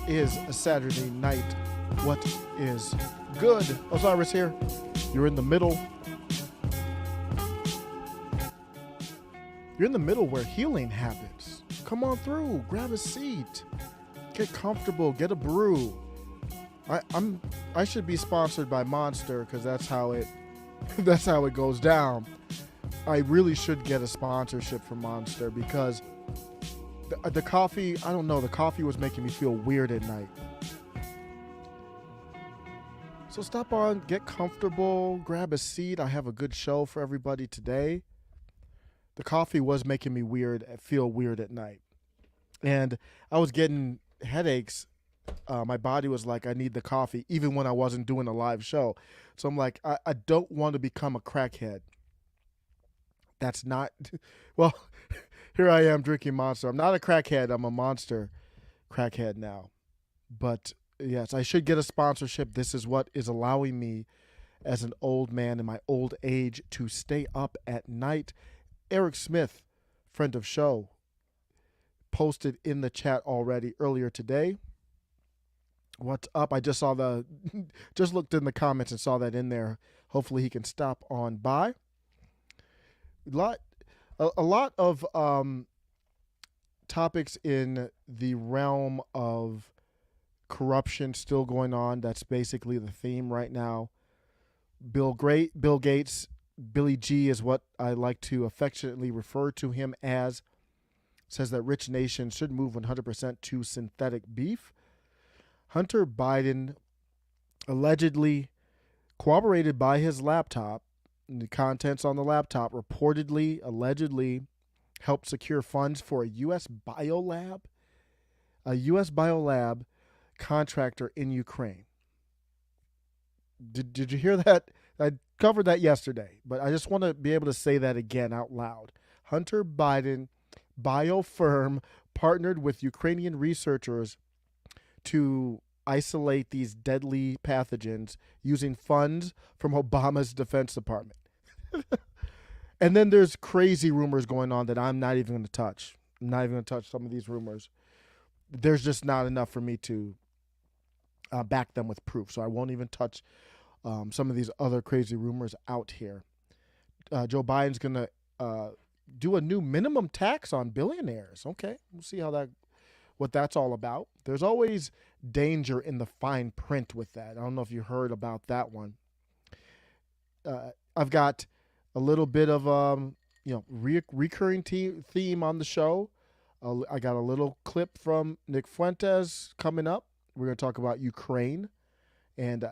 is a Saturday night. What is good? Osiris here. You're in the middle. You're in the middle where healing happens. Come on through. Grab a seat. Get comfortable. Get a brew. I should be sponsored by Monster because that's how it goes down. I really should get a sponsorship from Monster because the coffee, I don't know, the coffee was making me feel weird at night. So stop on, get comfortable, grab a seat. I have a good show for everybody today. The coffee was making me feel weird at night. And I was getting headaches. My body was like, I need the coffee, even when I wasn't doing a live show. So I'm like, I don't want to become a crackhead. That's not, well, here I am drinking Monster. I'm not a crackhead. I'm a Monster crackhead now. But yes, I should get a sponsorship. This is what is allowing me as an old man in my old age to stay up at night. Eric Smith, friend of show, posted in the chat already earlier today. What's up? I just saw just looked in the comments and saw that in there. Hopefully he can stop on by. A lot of topics in the realm of corruption still going on. That's basically the theme right now. Bill Gates, Billy G is what I like to affectionately refer to him as, says that rich nations should move 100% to synthetic beef. Hunter Biden allegedly corroborated by his laptop, and the contents on the laptop allegedly helped secure funds for a U.S. biolab contractor in Ukraine. Did you hear that? I covered that yesterday, but I just want to be able to say that again out loud. Hunter Biden bio firm partnered with Ukrainian researchers to isolate these deadly pathogens using funds from Obama's Defense Department. And then there's crazy rumors going on that I'm not even going to touch. I'm not even going to touch some of these rumors. There's just not enough for me to back them with proof. So I won't even touch some of these other crazy rumors out here. Joe Biden's going to do a new minimum tax on billionaires. Okay, we'll see what that's all about. There's always danger in the fine print with that. I don't know if you heard about that one. I've got a little bit of recurring theme on the show. I got a little clip from Nick Fuentes coming up. We're going to talk about Ukraine, and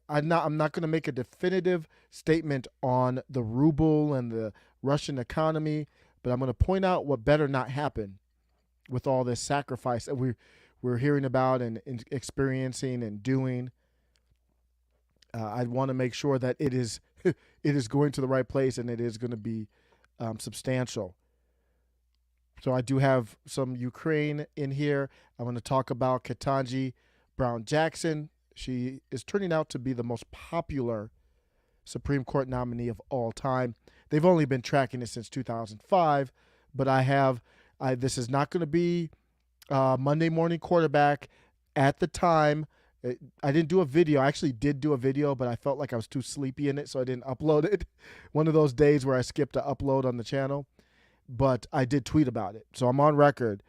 I'm not going to make a definitive statement on the ruble and the Russian economy, but I'm going to point out what better not happen with all this sacrifice that we're hearing about and experiencing and doing. I want to make sure that it is going to the right place and it is going to be substantial. So I do have some Ukraine in here. I'm going to talk about Ketanj Brown Jackson. She is turning out to be the most popular Supreme Court nominee of all time. They've only been tracking it since 2005, but this is not going to be Monday Morning Quarterback. At the time, I didn't do a video. I actually did do a video, but I felt like I was too sleepy in it, so I didn't upload it. One of those days where I skipped to upload on the channel. But I did tweet about it. So I'm on record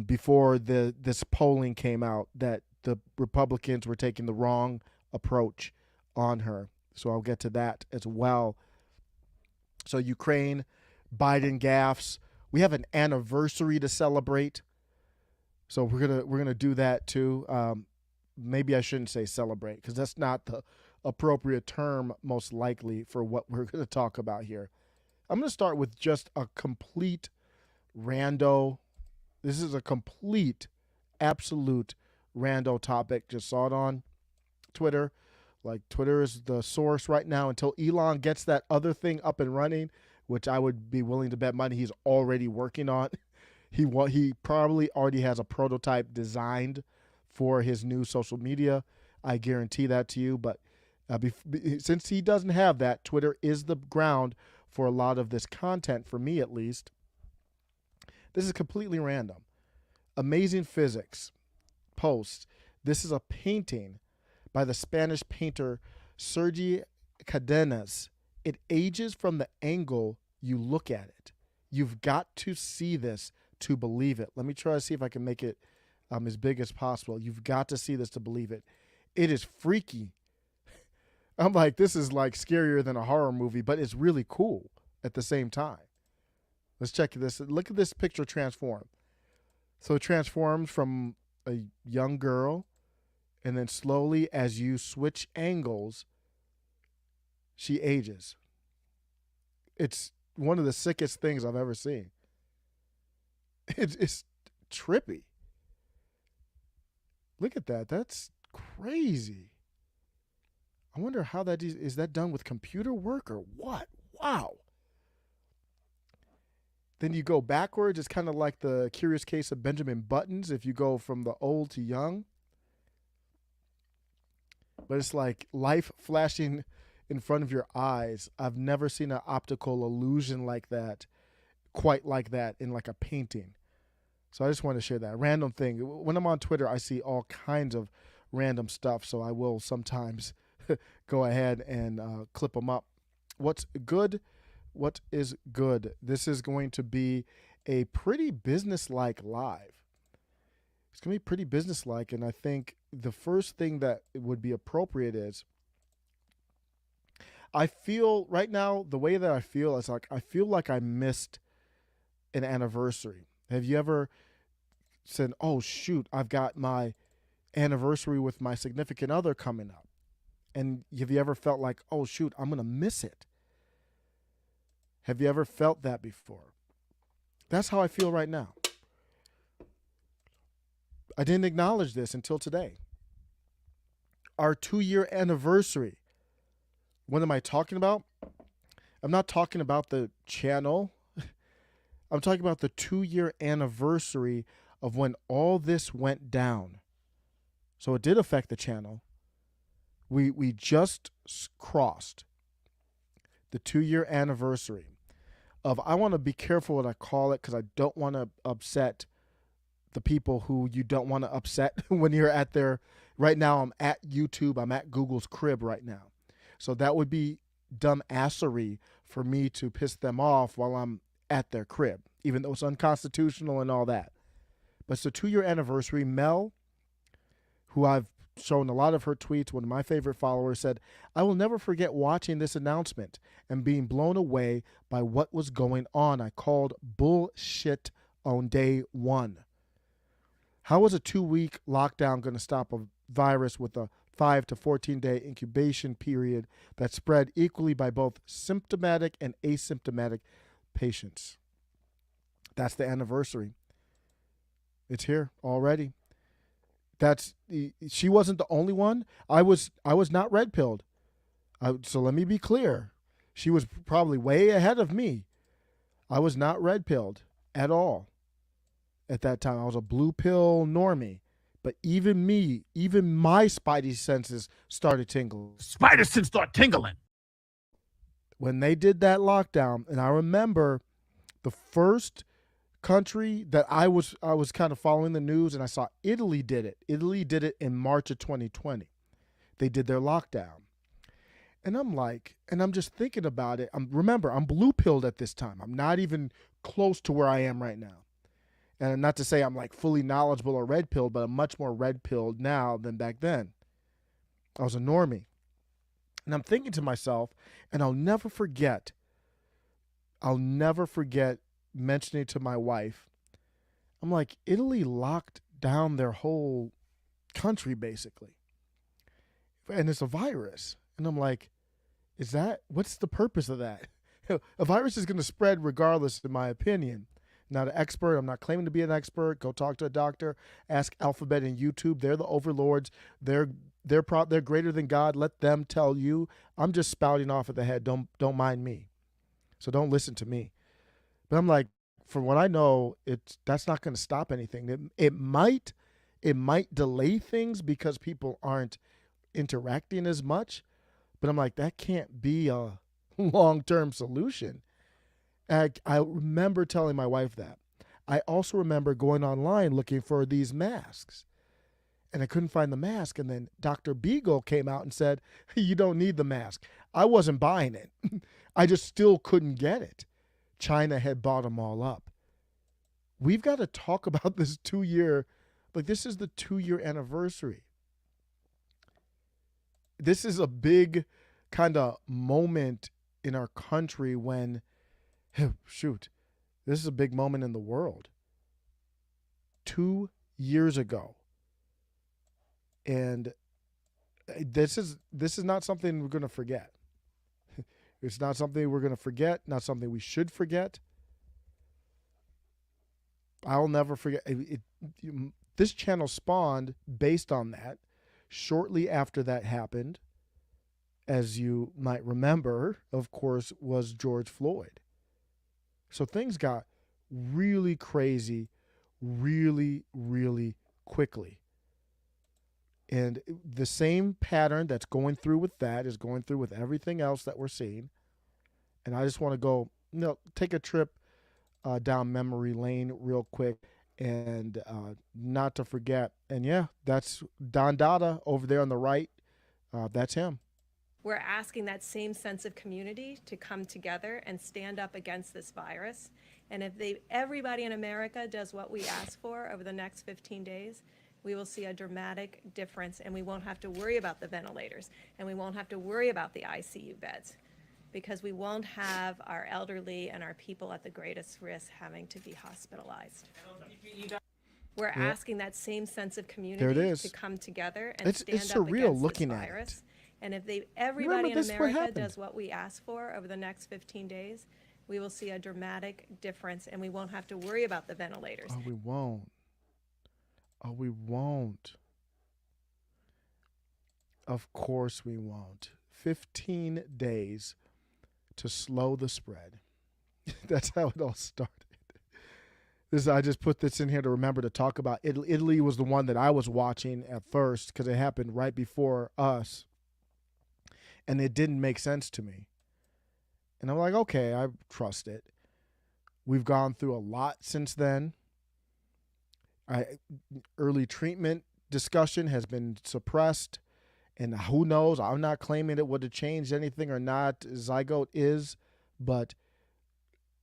before this polling came out that the Republicans were taking the wrong approach on her. So I'll get to that as well. So Ukraine, Biden gaffes. We have an anniversary to celebrate. So we're gonna do that too. Maybe I shouldn't say celebrate because that's not the appropriate term most likely for what we're going to talk about here. I'm going to start with just a complete rando. This is a complete, absolute rando topic. Just saw it on Twitter. Like, Twitter is the source right now until Elon gets that other thing up and running, which I would be willing to bet money he's already working on. He probably already has a prototype designed for his new social media. I guarantee that to you. But since he doesn't have that, Twitter is the ground for a lot of this content, for me at least. This is completely random. Amazing physics. post. This is a painting by the Spanish painter Sergi Cadenas. It ages from the angle you look at it. You've got to see this to believe it. Let me try to see if I can make it as big as possible. You've got to see this to believe it. It is freaky. I'm like, this is like scarier than a horror movie, but it's really cool at the same time. Let's check this. Look at this picture transform. So it transforms from a young girl, and then slowly as you switch angles, she ages. It's one of the sickest things I've ever seen. It's trippy. Look at that. That's crazy. I wonder how that is that done with computer work or what? Wow. Then you go backwards. It's kind of like the Curious Case of Benjamin Buttons if you go from the old to young. But it's like life flashing in front of your eyes. I've never seen an optical illusion like that, quite like that in like a painting. So I just want to share that random thing. When I'm on Twitter, I see all kinds of random stuff. So I will sometimes go ahead and clip them up. What's good? What is good? This is going to be a pretty business-like live. It's going to be pretty business-like, and I think the first thing that would be appropriate is I feel right now, the way that I feel is like I feel like I missed an anniversary. Have you ever said, oh, shoot, I've got my anniversary with my significant other coming up? And have you ever felt like, oh, shoot, I'm going to miss it? Have you ever felt that before? That's how I feel right now. I didn't acknowledge this until today. Our 2-year anniversary. What am I talking about? I'm not talking about the channel. I'm talking about the 2-year anniversary of when all this went down. So it did affect the channel. We just crossed the 2-year anniversary of, I want to be careful what I call it because I don't want to upset the people who you don't want to upset when you're at their, right now I'm at YouTube, I'm at Google's crib right now. So that would be dumb assery for me to piss them off while I'm at their crib, even though it's unconstitutional and all that. But it's the 2-year anniversary. Mel, who I've shown a lot of her tweets, one of my favorite followers, said, I will never forget watching this announcement and being blown away by what was going on. I called bullshit on day one. How is a 2-week lockdown going to stop a virus with a 5 to 14-day incubation period that spread equally by both symptomatic and asymptomatic patients? That's the anniversary. It's here already. She wasn't the only one. I was not red-pilled. So let me be clear. She was probably way ahead of me. I was not red-pilled at all at that time. I was a blue pill normie. But even me, even my spidey senses started tingling. Spider sense start tingling. When they did that lockdown, and I remember the first country that I was kind of following the news, and I saw Italy did it. Italy did it in March of 2020. They did their lockdown. And I'm like, and I'm just thinking about it. Remember, I'm blue pilled at this time. I'm not even close to where I am right now. And not to say I'm like fully knowledgeable or red pilled, but I'm much more red pilled now than back then. I was a normie. And I'm thinking to myself, and I'll never forget mentioning to my wife, I'm like, Italy locked down their whole country basically. And it's a virus. And I'm like, what's the purpose of that? A virus is going to spread regardless, in my opinion. Not an expert. I'm not claiming to be an expert. Go talk to a doctor. Ask Alphabet and YouTube. They're the overlords. They're greater than God. Let them tell you. I'm just spouting off at the head. Don't mind me. So don't listen to me. But I'm like, from what I know, that's not going to stop anything. It might delay things because people aren't interacting as much. But I'm like, that can't be a long-term solution. I remember telling my wife that. I also remember going online looking for these masks. and I couldn't find the mask. And then Dr. Beagle came out and said, you don't need the mask. I wasn't buying it. I just still couldn't get it. China had bought them all up. We've got to talk about this 2-year, like this is the 2-year anniversary. This is a big kind of moment in our country when, shoot, this is a big moment in the world. 2 years ago. And this is not something we're going to forget. It's not something we're going to forget, not something we should forget. I'll never forget. This channel spawned based on that. Shortly after that happened, as you might remember, of course, was George Floyd. So things got really crazy, really, really quickly. And the same pattern that's going through with that is going through with everything else that we're seeing. And I just want to go, take a trip down memory lane real quick and not to forget. And yeah, that's Don Dada over there on the right. That's him. We're asking that same sense of community to come together and stand up against this virus. And if everybody in America does what we ask for over the next 15 days, we will see a dramatic difference, and we won't have to worry about the ventilators, and we won't have to worry about the ICU beds, because we won't have our elderly and our people at the greatest risk having to be hospitalized. We're asking that same sense of community to come together and stand up against this virus. And if everybody in America does what we ask for over the next 15 days, we will see a dramatic difference, and we won't have to worry about the ventilators. Oh, we won't. Oh, we won't. Of course we won't. 15 days to slow the spread. That's how it all started. I just put this in here to remember to talk about. Italy was the one that I was watching at first because it happened right before us. And it didn't make sense to me. And I'm like, okay, I trust it. We've gone through a lot since then. Early treatment discussion has been suppressed. And who knows? I'm not claiming it would have changed anything or not. Zygote is. But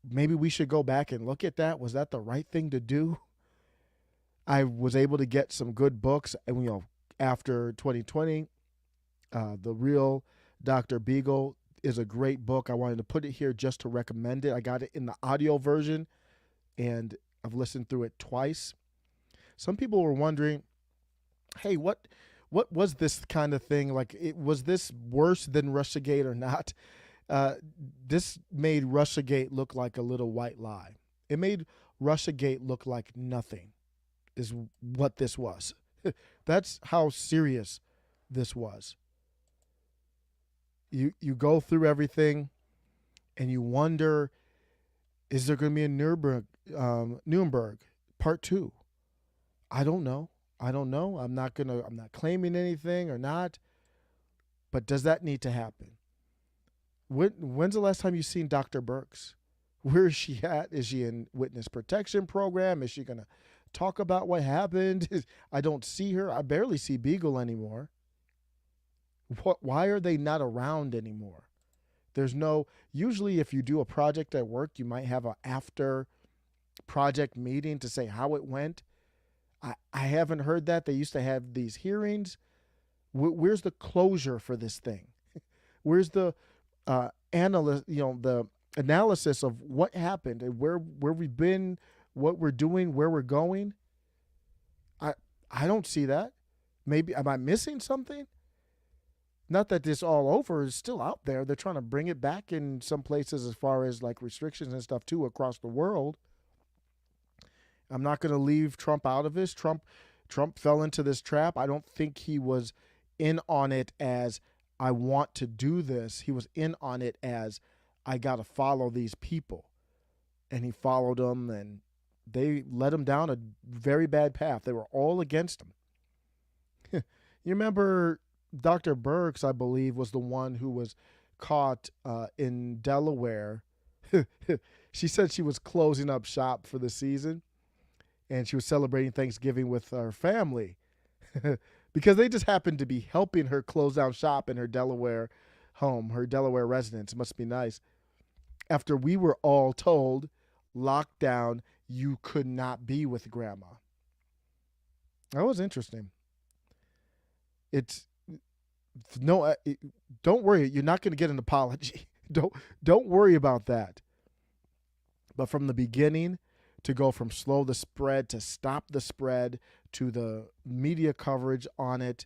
maybe we should go back and look at that. Was that the right thing to do? I was able to get some good books. And, after 2020, The Real Dr. Beagle is a great book. I wanted to put it here just to recommend it. I got it in the audio version, and I've listened through it twice. Some people were wondering, hey, what was this kind of thing? Like, was this worse than Russiagate or not? This made Russiagate look like a little white lie. It made Russiagate look like nothing is what this was. That's how serious this was. You go through everything and you wonder, is there going to be a Nuremberg Part 2? I don't know. I'm not claiming anything or not. But does that need to happen? When's the last time you've seen Dr. Birx? Where is she at? Is she in witness protection program? Is she going to talk about what happened? I don't see her. I barely see Beagle anymore. Why are they not around anymore? Usually if you do a project at work, you might have an after project meeting to say how it went. I haven't heard that. They used to have these hearings. Where's the closure for this thing? Where's the the analysis of what happened and where we've been, what we're doing, where we're going? I don't see that. Maybe am I missing something? Not that this all over is still out there. They're trying to bring it back in some places as far as like restrictions and stuff too across the world. I'm not going to leave Trump out of this. Trump fell into this trap. I don't think he was in on it as I want to do this. He was in on it as I got to follow these people. And he followed them, and they led him down a very bad path. They were all against him. You remember Dr. Birx, I believe, was the one who was caught in Delaware. She said she was closing up shop for the season, and she was celebrating Thanksgiving with her family. because they just happened to be helping her close down shop in her Delaware home, her Delaware residence. It must be nice. After we were all told, lockdown, you could not be with grandma. That was interesting. It's no, don't worry. You're not going to get an apology. Don't worry about that. But from the beginning, to go from slow the spread to stop the spread to the media coverage on it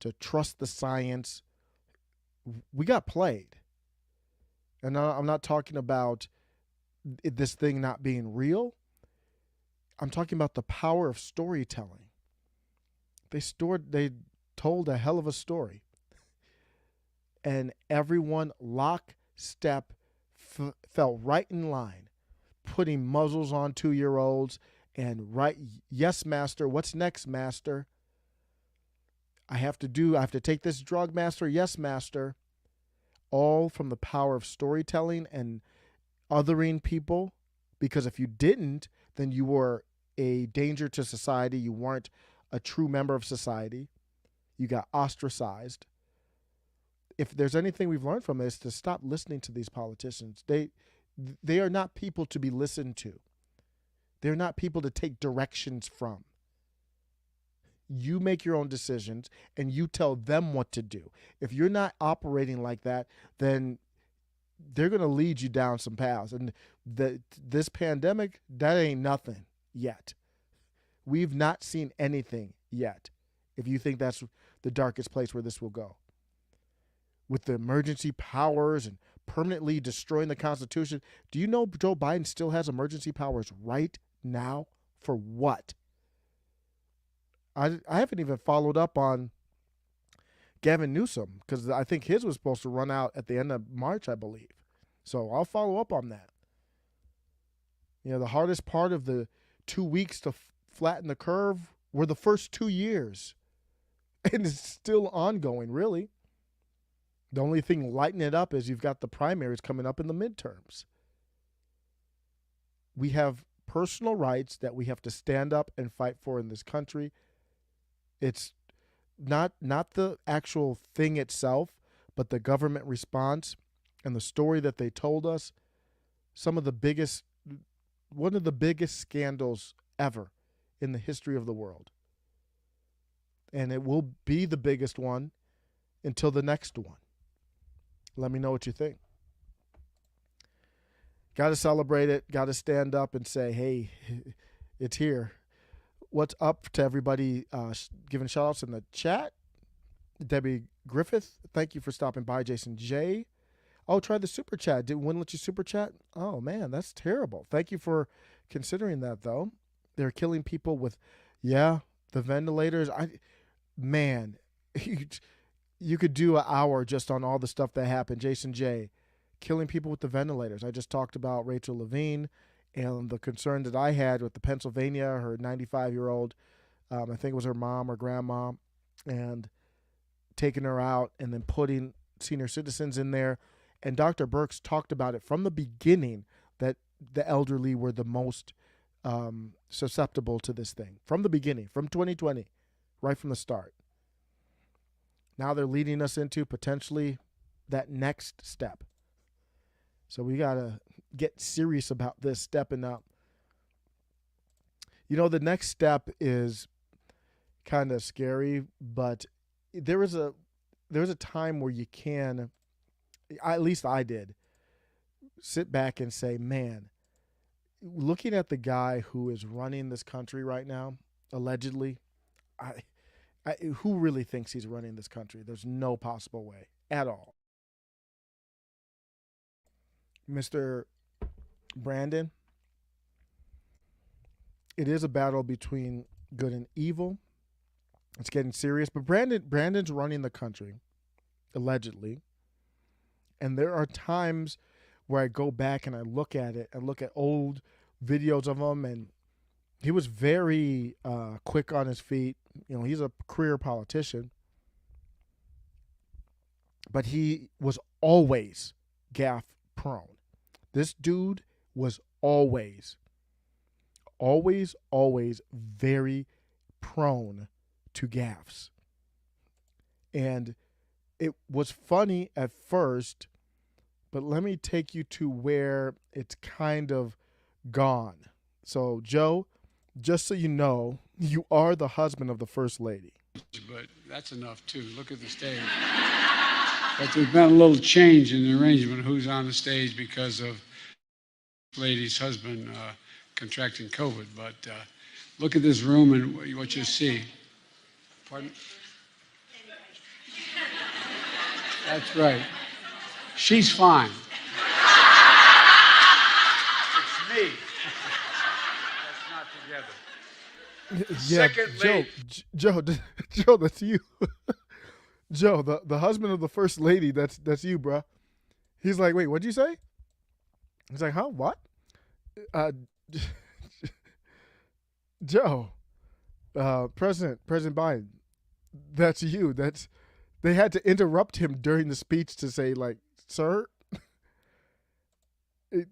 to trust the science, we got played. And I'm not talking about this thing not being real. I'm talking about the power of storytelling. They told a hell of a story. And everyone lockstep fell right in line, putting muzzles on 2-year-olds and right, yes, master. What's next, master? I have to take this drug, master. Yes, master. All from the power of storytelling and othering people. Because if you didn't, then you were a danger to society. You weren't a true member of society. You got ostracized. If there's anything we've learned from this, to stop listening to these politicians. They are not people to be listened to. They're not people to take directions from. You make your own decisions and you tell them what to do. If you're not operating like that, then they're going to lead you down some paths. And this pandemic, that ain't nothing yet. We've not seen anything yet, if you think that's the darkest place where this will go. With the emergency powers and permanently destroying the Constitution. Do you know Joe Biden still has emergency powers right now? For what? I haven't even followed up on Gavin Newsom, because I think his was supposed to run out at the end of March, I believe. So I'll follow up on that. The hardest part of the 2 weeks to flatten the curve were the first 2 years. And it's still ongoing, really. The only thing lighting it up is you've got the primaries coming up in the midterms. We have personal rights that we have to stand up and fight for in this country. It's not the actual thing itself, but the government response and the story that they told us. One of the biggest scandals ever in the history of the world. And it will be the biggest one until the next one. Let me know what you think. Got to celebrate it. Got to stand up and say, hey, it's here. What's up to everybody giving shout outs in the chat? Debbie Griffith, thank you for stopping by. Jason J. Oh, try the super chat. Wouldn't let you super chat? Oh, man, that's terrible. Thank you for considering that, though. They're killing people with, the ventilators. Man, you could do an hour just on all the stuff that happened. Jason J. Killing people with the ventilators. I just talked about Rachel Levine and the concern that I had with the Pennsylvania, her 95-year-old, I think it was her mom or grandma, and taking her out and then putting senior citizens in there. And Dr. Birx talked about it from the beginning that the elderly were the most susceptible to this thing. From the beginning, from 2020, right from the start. Now they're leading us into potentially that next step. So we got to get serious about this, stepping up. The next step is kind of scary, but there was a time where you can, at least I did, sit back and say, man, looking at the guy who is running this country right now, allegedly, who really thinks he's running this country? There's no possible way at all. Mr. Brandon, it is a battle between good and evil. It's getting serious, but Brandon's running the country, allegedly. And there are times where I go back and I look at it and look at old videos of him, and he was very quick on his feet. He's a career politician, but he was always gaffe prone. This dude was always very prone to gaffes. And it was funny at first, but let me take you to where it's kind of gone. So, Joe, just so you know, you are the husband of the First Lady. But that's enough, too. Look at the stage. But there's been a little change in the arrangement of who's on the stage because of lady's husband contracting COVID. But look at this room and what you see. Pardon? That's right. She's fine. It's me. That's not together. Yeah, Second Joe, lady. Joe, that's you. Joe, the husband of the First Lady, that's you, bruh. He's like, wait, what'd you say? He's like, huh? What? Joe, President Biden, that's you. They had to interrupt him during the speech to say, like, sir.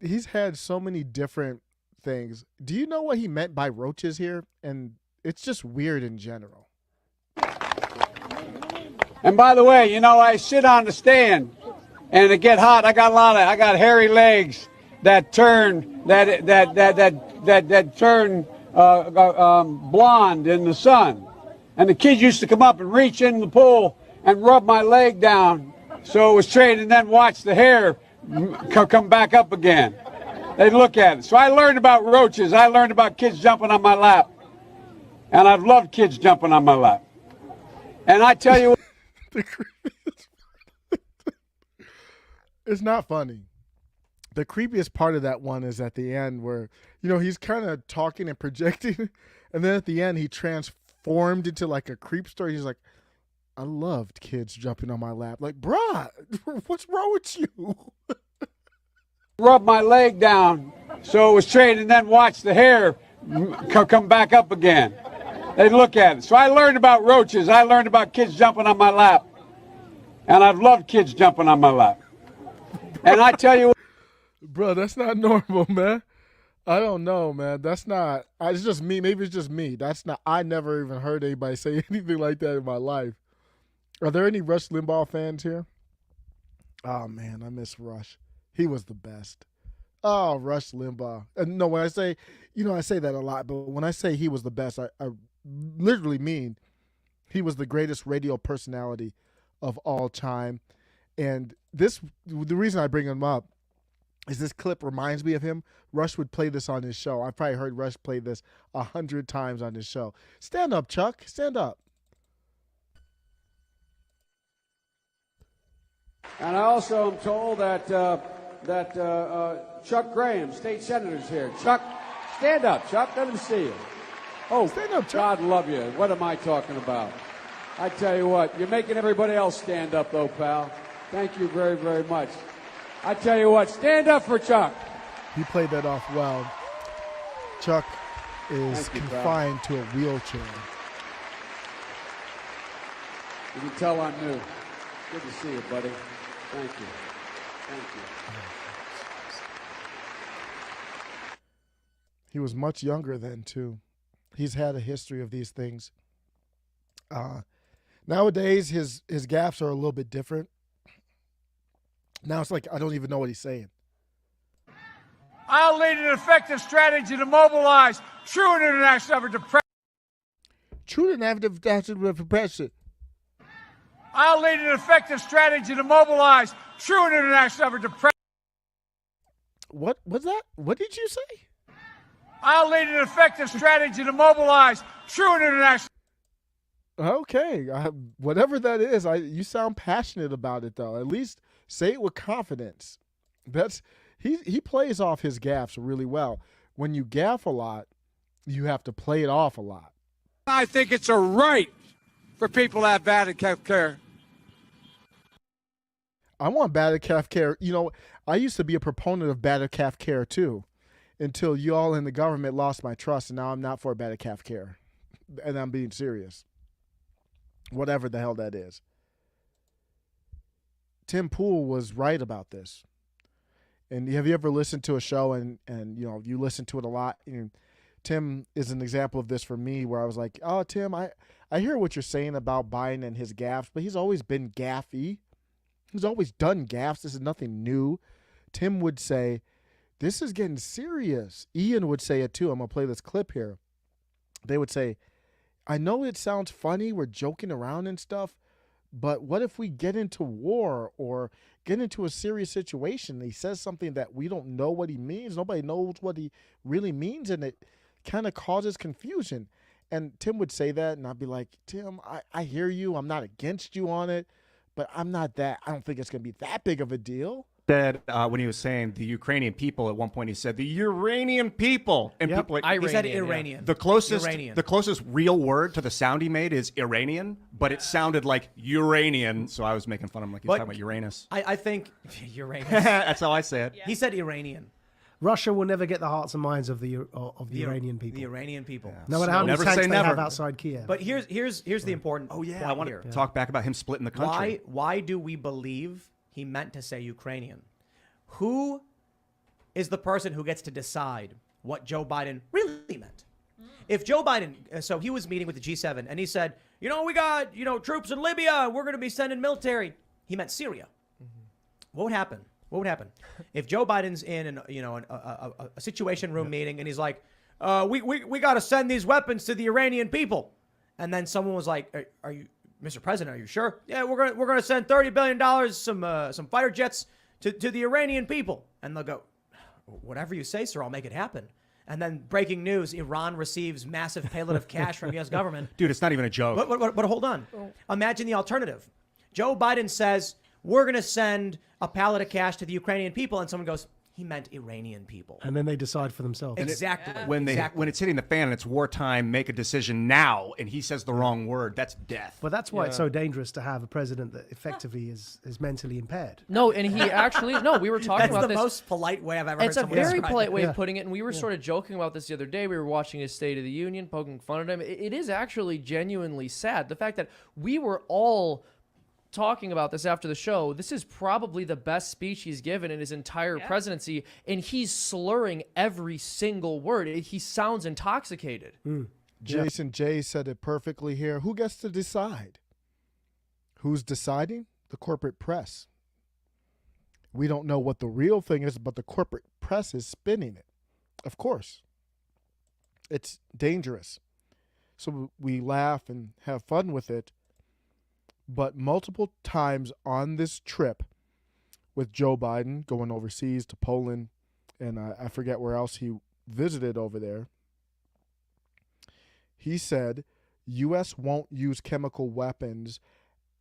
He's had so many different things. Do you know what he meant by roaches here? And it's just weird in general. And by the way, you know, I sit on the stand and it get hot. I got hairy legs that turn turn blonde in the sun. And the kids used to come up and reach in the pool and rub my leg down so it was straight, and then watch the hair come back up again. They'd look at it. So I learned about roaches. I learned about kids jumping on my lap. And I've loved kids jumping on my lap. And I tell you what. It's not funny. The creepiest part of that one is at the end where, you know, he's kind of talking and projecting. And then at the end, he transformed into like a creep story. He's like, I loved kids jumping on my lap. Like, bruh, what's wrong with you? Rub my leg down so it was straight, and then watch the hair come back up again. They'd look at it. So I learned about roaches. I learned about kids jumping on my lap. And I've loved kids jumping on my lap. And I tell you what. Bro, that's not normal, man. I don't know, man. That's not. It's just me. Maybe it's just me. That's not. I never even heard anybody say anything like that in my life. Are there any Rush Limbaugh fans here? Oh man, I miss Rush. He was the best. Oh, Rush Limbaugh. And no, when I say, you know, I say that a lot, but when I say he was the best, I literally mean he was the greatest radio personality of all time. And the reason I bring him up is this clip reminds me of him. Rush would play this on his show. I've probably heard Rush play this 100 times on his show. Stand up, Chuck. Stand up. And I also am told that Chuck Graham, state senator, is here. Chuck, stand up, Chuck. Let him see you. Oh, stand up, Chuck. God love you. What am I talking about? I tell you what, you're making everybody else stand up, though, pal. Thank you very, very much. I tell you what, stand up for Chuck. He played that off well. Chuck is confined to a wheelchair. You can tell I'm new. Good to see you, buddy. Thank you. Thank you. He was much younger then, too. He's had a history of these things. Nowadays, his gaffes are a little bit different. Now it's like I don't even know what he's saying. I'll lead an effective strategy to mobilize true international effort to press. True international effort. I'll lead an effective strategy to mobilize true international effort to press. What was that? What did you say? I'll lead an effective strategy to mobilize true international. Okay, whatever that is, you sound passionate about it though. At least say it with confidence. He plays off his gaffes really well. When you gaff a lot, you have to play it off a lot. I think it's a right for people to have bad health care. I want bad calf care. You know, I used to be a proponent of bad calf care too, until you all in the government lost my trust, and now I'm not for bad calf care, and I'm being serious. Whatever the hell that is. Tim Pool was right about this. And have you ever listened to a show and you know, you listen to it a lot? And Tim is an example of this for me where I was like, oh, Tim, I I hear what you're saying about Biden and his gaffes, but he's always been gaffy. He's always done gaffes. This is nothing new. Tim would say, this is getting serious. Ian would say it too. I'm going to play this clip here. They would say, I know it sounds funny. We're joking around and stuff, but what if we get into war or get into a serious situation? He says something that we don't know what he means. Nobody knows what he really means, and it kind of causes confusion. And Tim would say that, and I'd be like, Tim, I hear you. I'm not against you on it, but I don't think it's going to be that big of a deal. Said when he was saying the Ukrainian people, at one point he said the Uranian people, and people like He said Iranian. the closest real word to the sound he made is Iranian, but it sounded like Uranian, so I was making fun of him like he was talking about Uranus. I think Uranus. That's how I say it. He said Iranian. Russia will never get the hearts and minds of the Iranian people. The Iranian people. No matter how many Never tanks say they never. have outside Kiev. But here's the important point I want here. to talk back about him splitting the country. Why do we believe he meant to say Ukrainian? Who is the person who gets to decide what Joe Biden really meant? If Joe Biden, so he was meeting with the G7 and he said, we got, troops in Libya. We're going to be sending military. He meant Syria. What would happen? What would happen if Joe Biden's in a situation room meeting and he's like, we got to send these weapons to the Iranian people, and then someone was like, are you, Mr. President, are you sure? Yeah, we're gonna send $30 billion, some fighter jets to the Iranian people, and they'll go, whatever you say, sir, I'll make it happen. And then breaking news: Iran receives massive payload of cash from U.S. government. Dude, it's not even a joke. But hold on. Imagine the alternative. Joe Biden says, we're going to send a pallet of cash to the Ukrainian people. And someone goes, he meant Iranian people. and then they decide for themselves. Exactly. When Exactly. it's hitting the fan and it's wartime, make a decision now, and he says the wrong word, that's death. But that's why it's so dangerous to have a president that effectively is mentally impaired. No, and he actually we were talking That's about the this. most polite way I've ever heard It's a someone very describe polite it. way of putting it, and we were sort of joking about this the other day. We were watching his State of the Union, poking fun at him. It is actually genuinely sad. The fact that we were all talking about this after the show, this is probably the best speech he's given in his entire presidency, and he's slurring every single word. He sounds intoxicated. Jason J said it perfectly here. Who gets to decide? Who's deciding? The corporate press. We don't know what the real thing is, but the corporate press is spinning it. Of course. It's dangerous. So we laugh and have fun with it. But multiple times on this trip with Joe Biden going overseas to Poland, and I forget where else he visited over there, he said U.S. won't use chemical weapons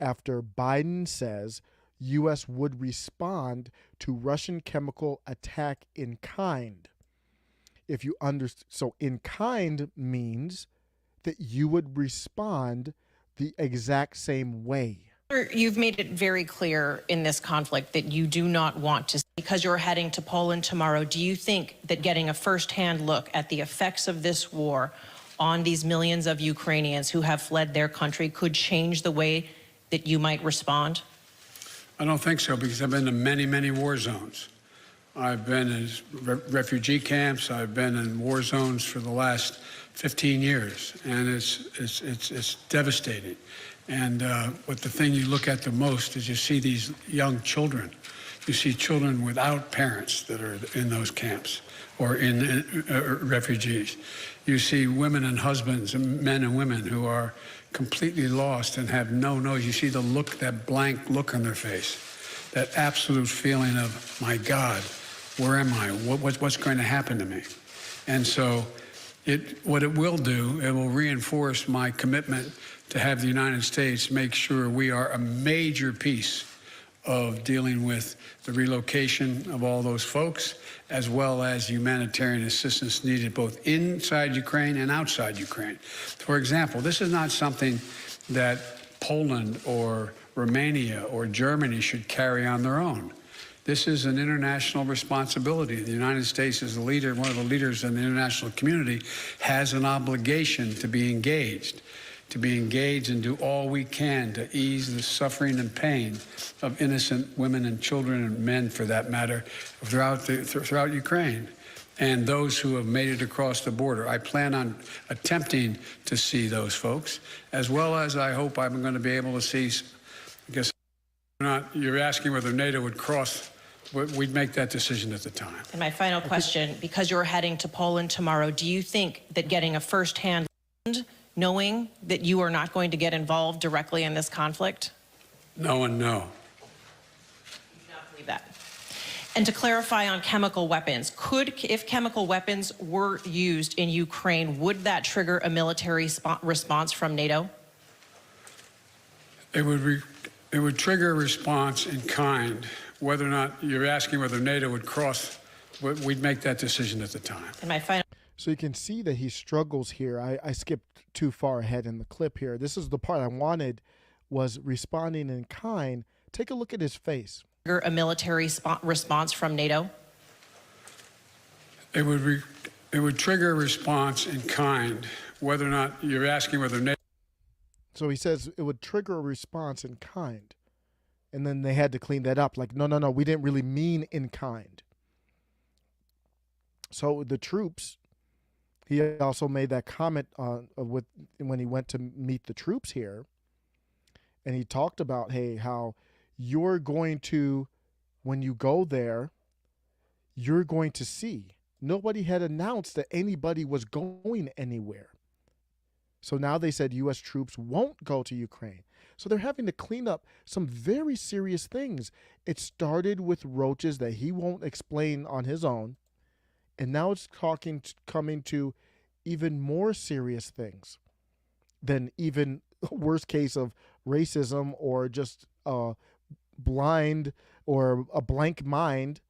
after Biden says U.S. would respond to Russian chemical attack in kind. If you understand, so in kind means that you would respond the exact same way. You've made it very clear in this conflict that you do not want to, because you're heading to Poland tomorrow. Do you think that getting a firsthand look at the effects of this war on these millions of Ukrainians who have fled their country could change the way that you might respond? I don't think so, because I've been to many, many war zones. I've been in refugee camps. I've been in war zones for the last 15 years, and it's devastating. And but the thing you look at the most is you see these young children. You see children without parents that are in those camps or in refugees. You see women and husbands, and men and women who are completely lost and have no nose. You see the look, that blank look on their face, that absolute feeling of, my God, where am I? What's going to happen to me? And so what it will do, it will reinforce my commitment to have the United States make sure we are a major piece of dealing with the relocation of all those folks, as well as humanitarian assistance needed both inside Ukraine and outside Ukraine. For example, this is not something that Poland or Romania or Germany should carry on their own. This is an international responsibility. The United States, as a leader, one of the leaders in the international community, has an obligation to be engaged and do all we can to ease the suffering and pain of innocent women and children and men, for that matter, throughout Ukraine. and those who have made it across the border. I plan on attempting to see those folks, as well as I hope I'm going to be able to see, I guess, you're asking whether NATO would cross. We'd make that decision at the time. And my final question, because you're heading to Poland tomorrow, do you think that getting a firsthand knowing that you are not going to get involved directly in this conflict? No and no. I do not believe that. And to clarify on chemical weapons, if chemical weapons were used in Ukraine, would that trigger a military response from NATO? It would trigger a response in kind. Whether or not you're asking whether NATO would cross, we'd make that decision at the time. And my final. So you can see that he struggles here. I skipped too far ahead in the clip here. This is the part I wanted, was responding in kind. Take a look at his face. A military response from NATO? It would trigger a response in kind. Whether or not you're asking whether NATO. So he says it would trigger a response in kind. And then they had to clean that up. Like, no, we didn't really mean in kind. So the troops, he also made that comment when he went to meet the troops here. And he talked about, hey, how you're going to, when you go there, you're going to see. Nobody had announced that anybody was going anywhere. So now they said U.S. troops won't go to Ukraine. So they're having to clean up some very serious things. It started with roaches that he won't explain on his own. And now it's coming to even more serious things than even worst case of racism or just blind or a blank mind.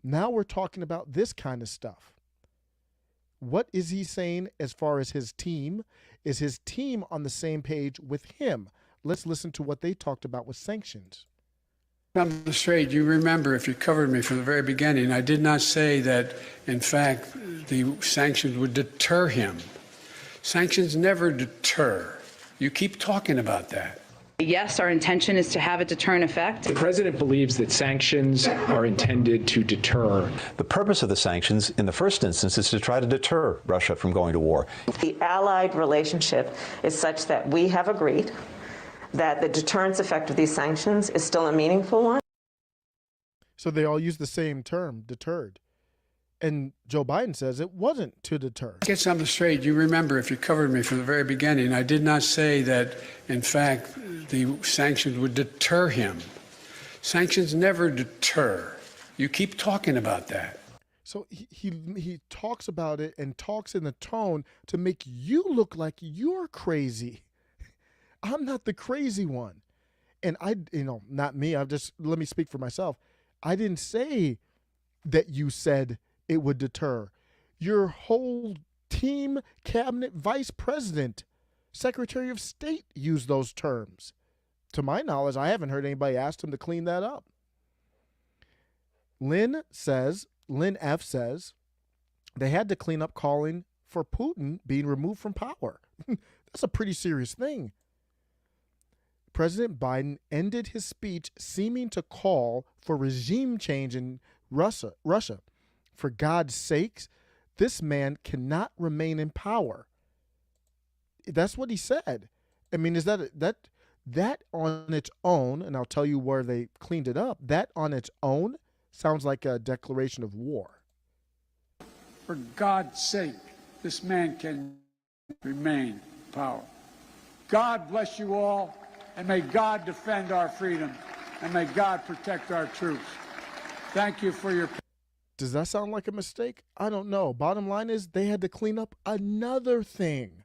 Now we're talking about this kind of stuff. What is he saying as far as his team? Is his team on the same page with him? Let's listen to what they talked about with sanctions. I'm straight. You remember, if you covered me from the very beginning, I did not say that, in fact, the sanctions would deter him. Sanctions never deter. You keep talking about that. Yes, our intention is to have a deterrent effect. The president believes that sanctions are intended to deter. The purpose of the sanctions, in the first instance, is to try to deter Russia from going to war. The allied relationship is such that we have agreed that the deterrence effect of these sanctions is still a meaningful one. So they all use the same term, deterred. And Joe Biden says it wasn't to deter. Get something straight. You remember, if you covered me from the very beginning, I did not say that, in fact, the sanctions would deter him. Sanctions never deter. You keep talking about that. So he talks about it and talks in a tone to make you look like you're crazy. I'm not the crazy one. And not me. Let me speak for myself. I didn't say that you said it would deter. Your whole team, cabinet, vice president, secretary of state used those terms. To my knowledge, I haven't heard anybody ask him to clean that up. Lynn F. says they had to clean up calling for Putin being removed from power. That's a pretty serious thing. President Biden ended his speech seeming to call for regime change in Russia. For God's sakes, this man cannot remain in power. That's what he said. I mean, is that on its own, and I'll tell you where they cleaned it up, that on its own sounds like a declaration of war. For God's sake, this man can remain in power. God bless you all, and may God defend our freedom, and may God protect our troops. Thank you for your... Does that sound like a mistake? I don't know. Bottom line is they had to clean up another thing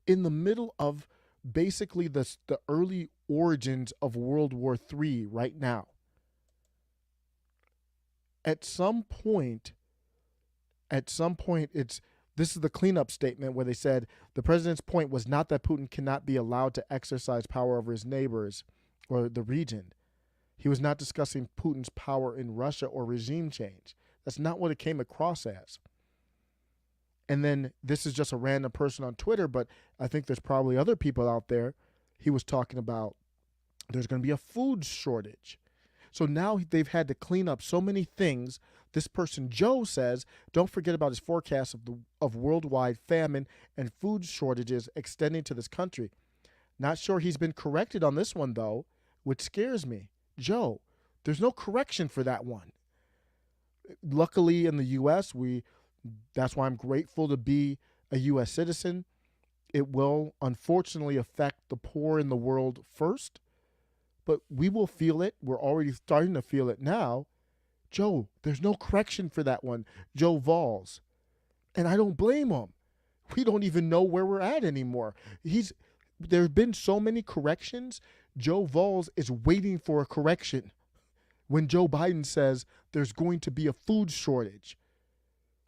in the middle of basically the early origins of World War III right now. At some point, this is the cleanup statement where they said the president's point was not that Putin cannot be allowed to exercise power over his neighbors or the region. He was not discussing Putin's power in Russia or regime change. That's not what it came across as. And then this is just a random person on Twitter, but I think there's probably other people out there. He was talking about there's going to be a food shortage. So now they've had to clean up so many things This person, Joe, says, don't forget about his forecast of worldwide famine and food shortages extending to this country. Not sure he's been corrected on this one, though, which scares me. Joe, there's no correction for that one. Luckily, in the U.S., that's why I'm grateful to be a U.S. citizen. It will unfortunately affect the poor in the world first, but we will feel it. We're already starting to feel it now. Joe, there's no correction for that one. Joe Valls. And I don't blame him. We don't even know where we're at anymore. There have been so many corrections. Joe Valls is waiting for a correction when Joe Biden says there's going to be a food shortage.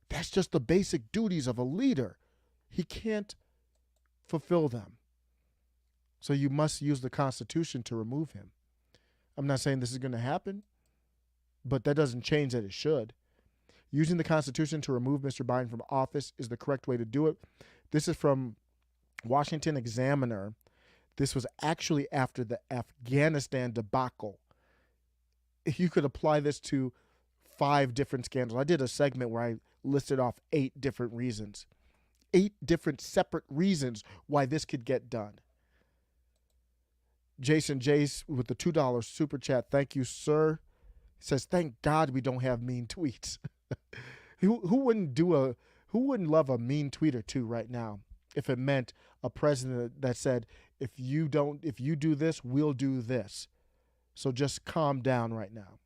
That's just the basic duties of a leader. He can't fulfill them. So you must use the Constitution to remove him. I'm not saying this is going to happen, but that doesn't change that it should. Using the Constitution to remove Mr. Biden from office is the correct way to do it. This is from Washington Examiner. This was actually after the Afghanistan debacle. If you could apply this to 5 different scandals. I did a segment where I listed off 8 different reasons. 8 different separate reasons why this could get done. Jason Jace with the $2 super chat. Thank you, sir. He says, thank God we don't have mean tweets. Who wouldn't love a mean tweet or two right now if it meant a president that said, if you do this, we'll do this. So just calm down right now.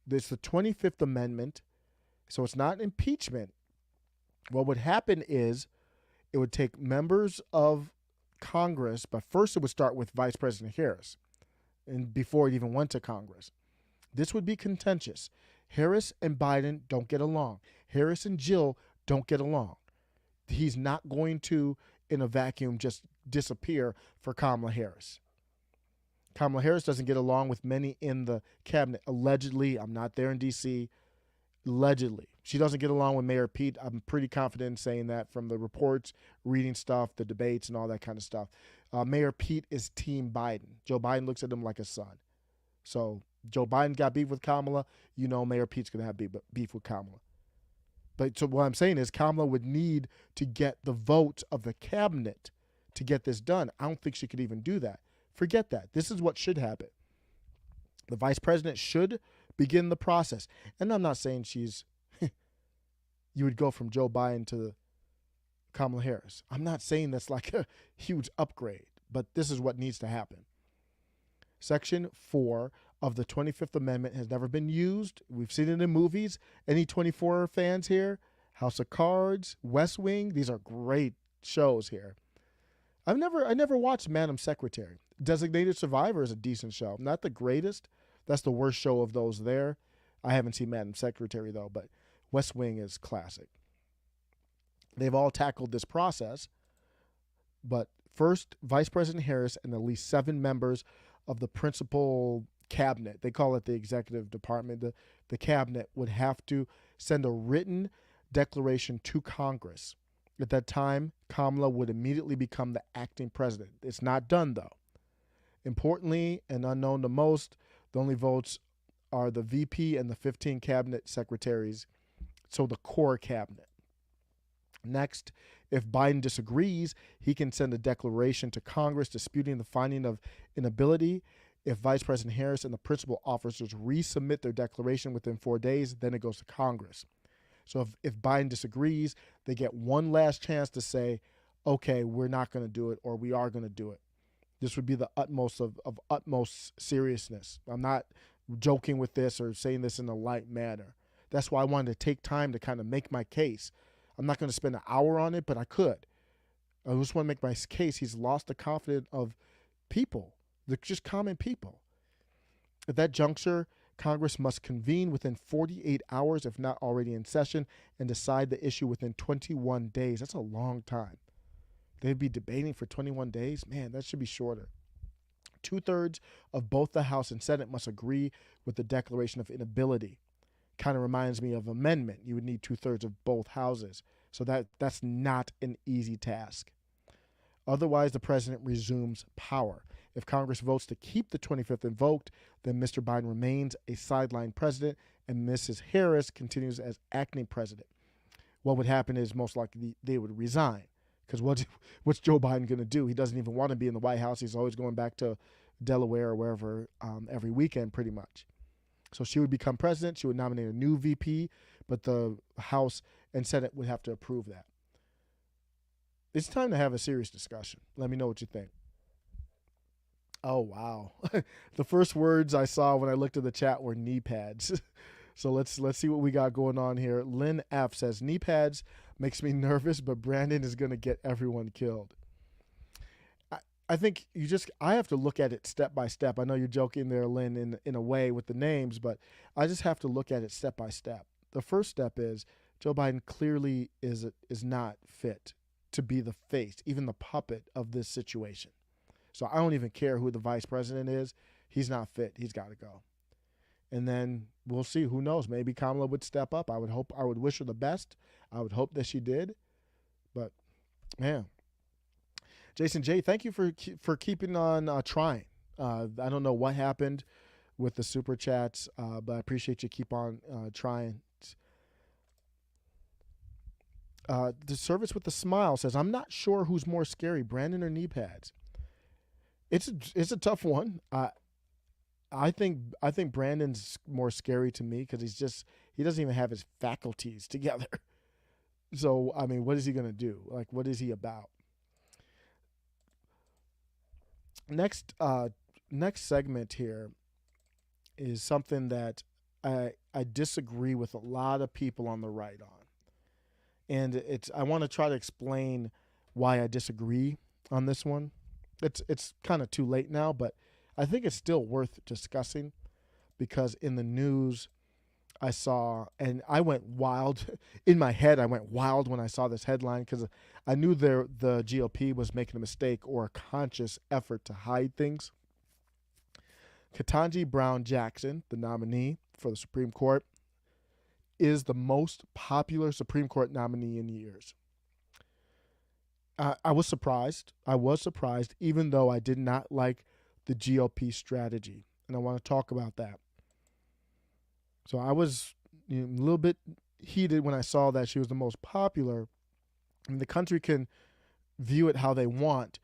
There's the 25th Amendment, so it's not impeachment. What would happen is it would take members of Congress, but first it would start with Vice President Harris, and before it even went to Congress. This would be contentious. Harris and Biden don't get along. Harris and Jill don't get along. He's not going to, in a vacuum, just disappear for Kamala Harris. Kamala Harris doesn't get along with many in the cabinet. Allegedly, I'm not there in D.C., allegedly. She doesn't get along with Mayor Pete. I'm pretty confident in saying that from the reports, reading stuff, the debates, and all that kind of stuff. Mayor Pete is Team Biden. Joe Biden looks at him like a son. So Joe Biden got beef with Kamala. You know Mayor Pete's going to have beef with Kamala. But so what I'm saying is Kamala would need to get the vote of the cabinet to get this done. I don't think she could even do that. Forget that. This is what should happen. The vice president should begin the process. And I'm not saying you would go from Joe Biden to Kamala Harris. I'm not saying that's like a huge upgrade, but this is what needs to happen. Section 4 of the 25th Amendment has never been used. We've seen it in movies. Any 24 fans here? House of Cards, West Wing. These are great shows here. I never watched Madam Secretary. Designated Survivor is a decent show. Not the greatest. That's the worst show of those there. I haven't seen Madam Secretary, though, but West Wing is classic. They've all tackled this process, but first, Vice President Harris and at least 7 members of the principal cabinet, they call it the executive department, the cabinet would have to send a written declaration to Congress. At that time, Kamala would immediately become the acting president. It's not done, though. Importantly, and unknown to most, the only votes are the VP and the 15 cabinet secretaries, so the core cabinet. Next, if Biden disagrees, he can send a declaration to Congress disputing the finding of inability. If Vice President Harris and the principal officers resubmit their declaration within 4 days, then it goes to Congress. So if Biden disagrees, they get one last chance to say, okay, we're not going to do it, or we are going to do it. This would be the utmost of utmost seriousness. I'm not joking with this or saying this in a light manner. That's why I wanted to take time to kind of make my case. I'm not going to spend an hour on it, but I could. I just want to make my case. He's lost the confidence of people, just common people. At that juncture, Congress must convene within 48 hours, if not already in session, and decide the issue within 21 days. That's a long time. They'd be debating for 21 days? Man, that should be shorter. 2/3 of both the House and Senate must agree with the Declaration of Inability. Kind of reminds me of amendment. You would need 2/3 of both houses. So that's not an easy task. Otherwise, the president resumes power. If Congress votes to keep the 25th invoked, then Mr. Biden remains a sideline president and Mrs. Harris continues as acting president. What would happen is most likely they would resign, because what's Joe Biden going to do? He doesn't even want to be in the White House. He's always going back to Delaware or wherever every weekend pretty much. So she would become president. She would nominate a new VP, but the House and Senate would have to approve that. It's time to have a serious discussion. Let me know what you think. Oh, wow. The first words I saw when I looked at the chat were knee pads. So let's see what we got going on here. Lynn F says, knee pads makes me nervous, but Brandon is going to get everyone killed. I think I have to look at it step by step. I know you're joking there, Lynn, in a way with the names, but I just have to look at it step by step. The first step is Joe Biden clearly is not fit to be the face, even the puppet of this situation. So I don't even care who the vice president is. He's not fit. He's got to go. And then we'll see. Who knows? Maybe Kamala would step up. I would wish her the best. I would hope that she did. But, man. Jason J., thank you for keeping on trying. I don't know what happened with the super chats, but I appreciate you keep on trying. The service with the smile says, I'm not sure who's more scary, Brandon or knee pads. It's a tough one. I think Brandon's more scary to me because he doesn't even have his faculties together. So, I mean, what is he going to do? Like, what is he about? Next segment here is something that I disagree with a lot of people on the right on. And I want to try to explain why I disagree on this one. It's kind of too late now, but I think it's still worth discussing because in the news I saw, and I went wild. In my head, I went wild when I saw this headline because I knew the GOP was making a mistake or a conscious effort to hide things. Ketanj Brown Jackson, the nominee for the Supreme Court, is the most popular Supreme Court nominee in years. I was surprised. Even though I did not like the GOP strategy. And I want to talk about that. So I was a little bit heated when I saw that she was the most popular. And the country can view it how they want.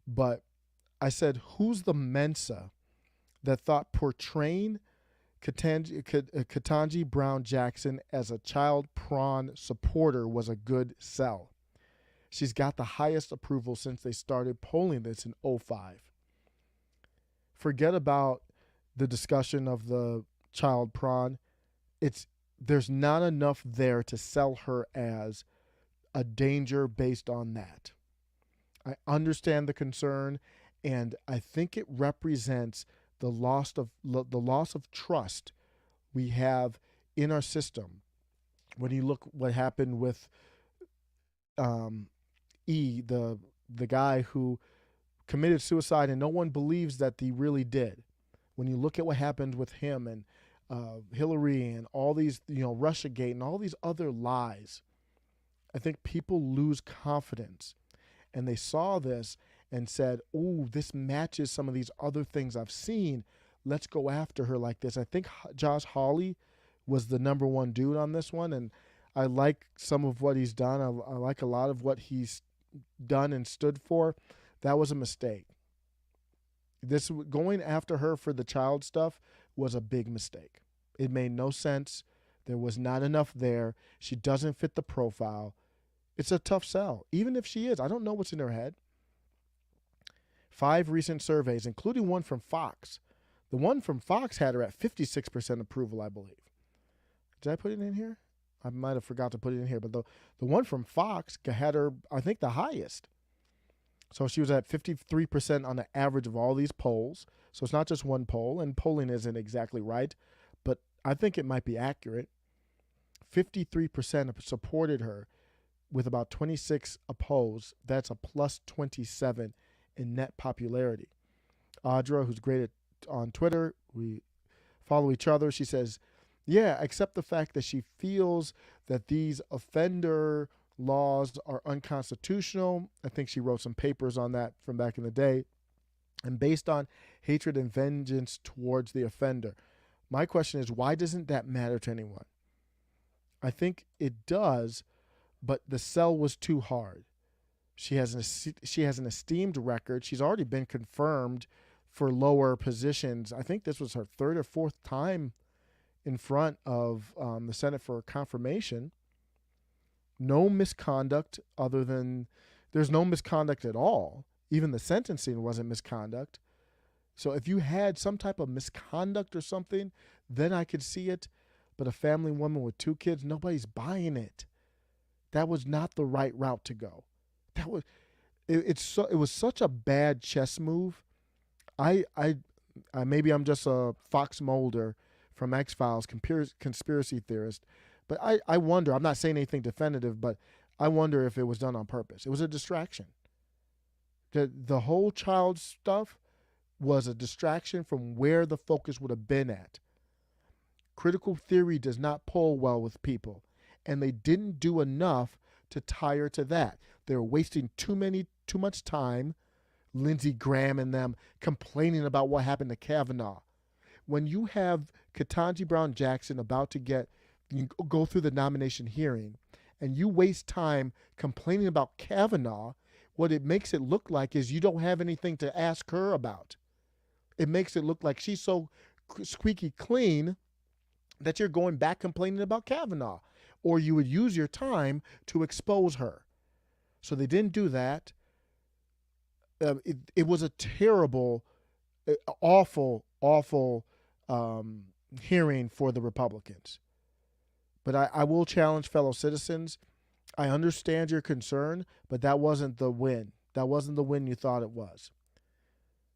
But I said, who's the Mensa that thought portraying Ketanj Brown Jackson as a child prawn supporter was a good sell? She's got the highest approval since they started polling this in 2005. Forget about the discussion of the child prawn. There's not enough there to sell her as a danger based on that. I understand the concern, and I think it represents the loss of trust we have in our system. When you look what happened with the guy who committed suicide, and no one believes that he really did. When you look at what happened with him and Hillary and all these, Russiagate and all these other lies, I think people lose confidence. And they saw this and said, "Ooh, this matches some of these other things I've seen. Let's go after her like this." I think Josh Hawley was the number one dude on this one, and I like some of what he's done. I like a lot of what he's done and stood for. That was a mistake. This going after her for the child stuff was a big mistake. It made no sense. There was not enough there. She doesn't fit the profile. It's a tough sell, even if she is. I don't know what's in her head. 5 recent surveys, including one from Fox. The one from Fox had her at 56% approval, I believe. Did I put it in here? I might have forgot to put it in here, but the one from Fox had her, I think, the highest. So she was at 53% on the average of all these polls. So it's not just one poll, and polling isn't exactly right, but I think it might be accurate. 53% supported her with about 26 opposed. That's a plus 27 in net popularity. Audra, who's great on Twitter, we follow each other. She says, yeah, except the fact that she feels that these offender laws are unconstitutional. I think she wrote some papers on that from back in the day. And based on hatred and vengeance towards the offender. My question is, why doesn't that matter to anyone? I think it does, but the sell was too hard. She has an esteemed record. She's already been confirmed for lower positions. I think this was her third or fourth time in front of the Senate for confirmation. No misconduct there's no misconduct at all. Even the sentencing wasn't misconduct. So if you had some type of misconduct or something, then I could see it. But a family woman with 2 kids, nobody's buying it. That was not the right route to go. It was such a bad chess move. I maybe I'm just a Fox Mulder from X-Files conspiracy theorist, but I wonder, I'm not saying anything definitive, but I wonder if it was done on purpose. It was a distraction. The whole child stuff was a distraction from where the focus would have been at. Critical theory does not poll well with people, and they didn't do enough to tie her to that. They were wasting too much time, Lindsey Graham and them, complaining about what happened to Kavanaugh. When you have Ketanj Brown Jackson about to go through the nomination hearing, and you waste time complaining about Kavanaugh, what it makes it look like is you don't have anything to ask her about. It makes it look like she's so squeaky clean that you're going back complaining about Kavanaugh, or you would use your time to expose her. So they didn't do that. It was a terrible, awful hearing for the Republicans. But I will challenge fellow citizens. I understand your concern, but that wasn't the win. That wasn't the win you thought it was.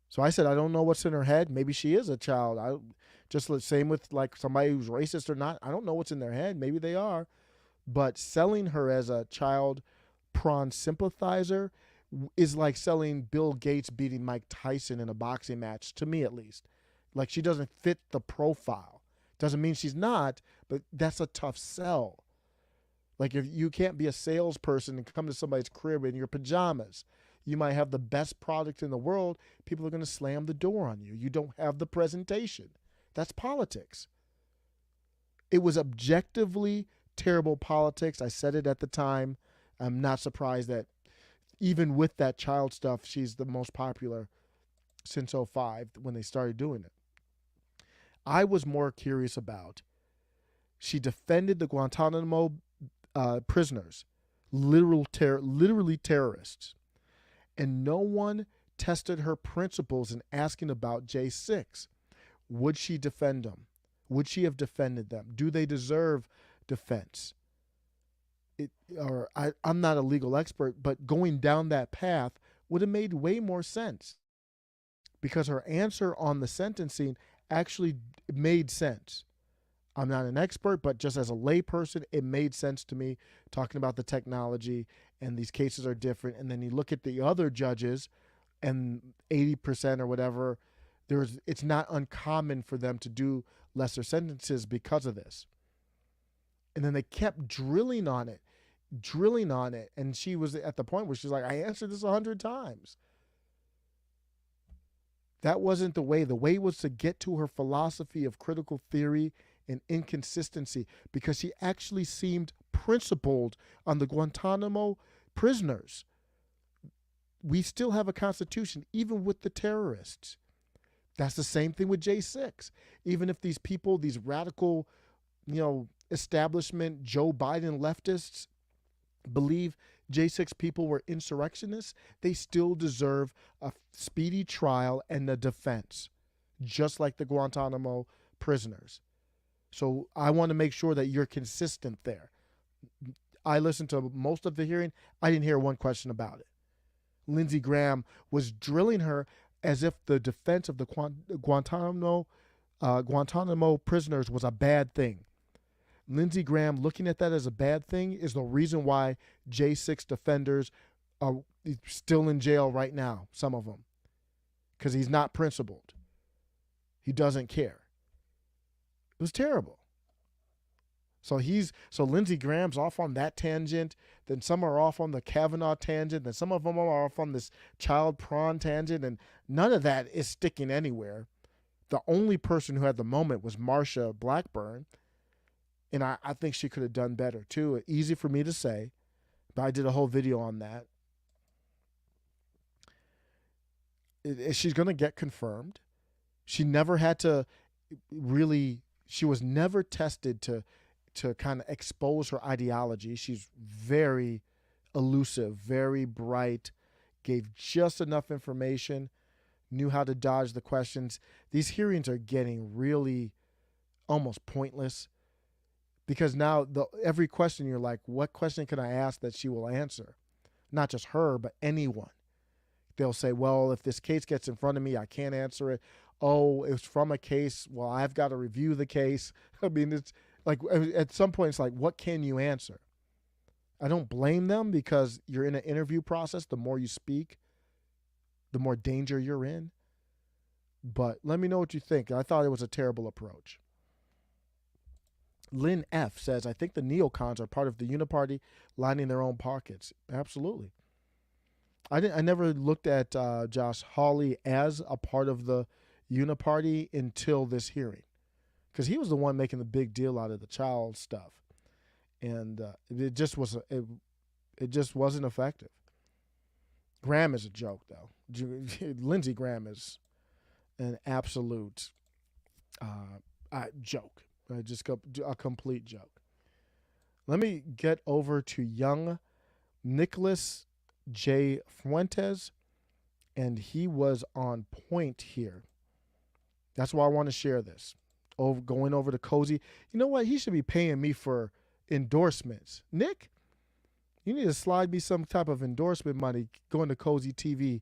So I said, I don't know what's in her head. Maybe she is a child. Just the same with like somebody who's racist or not. I don't know what's in their head. Maybe they are. But selling her as a child prawn sympathizer is like selling Bill Gates beating Mike Tyson in a boxing match, to me at least. Like, she doesn't fit the profile. Doesn't mean she's not, but that's a tough sell. Like, if you can't be a salesperson and come to somebody's crib in your pajamas, you might have the best product in the world. People are going to slam the door on you. You don't have the presentation. That's politics. It was objectively terrible politics. I said it at the time. I'm not surprised that even with that child stuff, she's the most popular since 2005 when they started doing it. I was more curious about, she defended the Guantanamo prisoners, literally terrorists, and no one tested her principles in asking about J6. Would she defend them? Would she have defended them? Do they deserve defense? I'm not a legal expert, but going down that path would have made way more sense, because her answer on the sentencing actually made sense. I'm not an expert, but just as a layperson, it made sense to me, talking about the technology, and these cases are different. And then you look at the other judges, and 80% or whatever, it's not uncommon for them to do lesser sentences because of this. And then they kept drilling on it. And she was at the point where she's like, I answered this 100 times. That wasn't the way. The way was to get to her philosophy of critical theory and inconsistency, because she actually seemed principled on the Guantanamo prisoners. We still have a constitution, even with the terrorists. That's the same thing with J6. Even if these people, these radical, establishment, Joe Biden leftists, believe J6 people were insurrectionists, they still deserve a speedy trial and a defense, just like the Guantanamo prisoners. So I want to make sure that you're consistent there. I listened to most of the hearing. I didn't hear one question about it. Lindsey Graham was drilling her as if the defense of the Guantanamo prisoners was a bad thing. Lindsey Graham looking at that as a bad thing is the reason why J6 defenders are still in jail right now, some of them, because he's not principled. He doesn't care. It was terrible. So Lindsey Graham's off on that tangent, then some are off on the Kavanaugh tangent, then some of them are off on this child prawn tangent, and none of that is sticking anywhere. the only person who had the moment was Marsha Blackburn. And I think she could have done better too. Easy for me to say, but I did a whole video on that. She's going to get confirmed. She never had to really, she was never tested to kind of expose her ideology. She's very elusive, very bright, gave just enough information, knew how to dodge the questions. These hearings are getting really almost pointless because now every question you're like, what question can I ask that she will answer? Not just her, but anyone. They'll say, well, if this case gets in front of me, I can't answer it. Oh, it's from a case. Well, I've got to review the case. I mean, it's like at some point, it's like, what can you answer? I don't blame them because you're in an interview process. The more you speak, the more danger you're in. But let me know what you think. I thought it was a terrible approach. Lynn F. says, I think the neocons are part of the uniparty lining their own pockets. Absolutely. I never looked at Josh Hawley as a part of the uniparty until this hearing, because he was the one making the big deal out of the child stuff, and it just wasn't effective. Graham is a joke, though. Lindsey Graham is an absolute joke, just a complete joke. Let me get over to young Nicholas J. Fuentes, and he was on point here. That's why I want to share this. Going over to Cozy. You know what? He should be paying me for endorsements. Nick, you need to slide me some type of endorsement money going to Cozy TV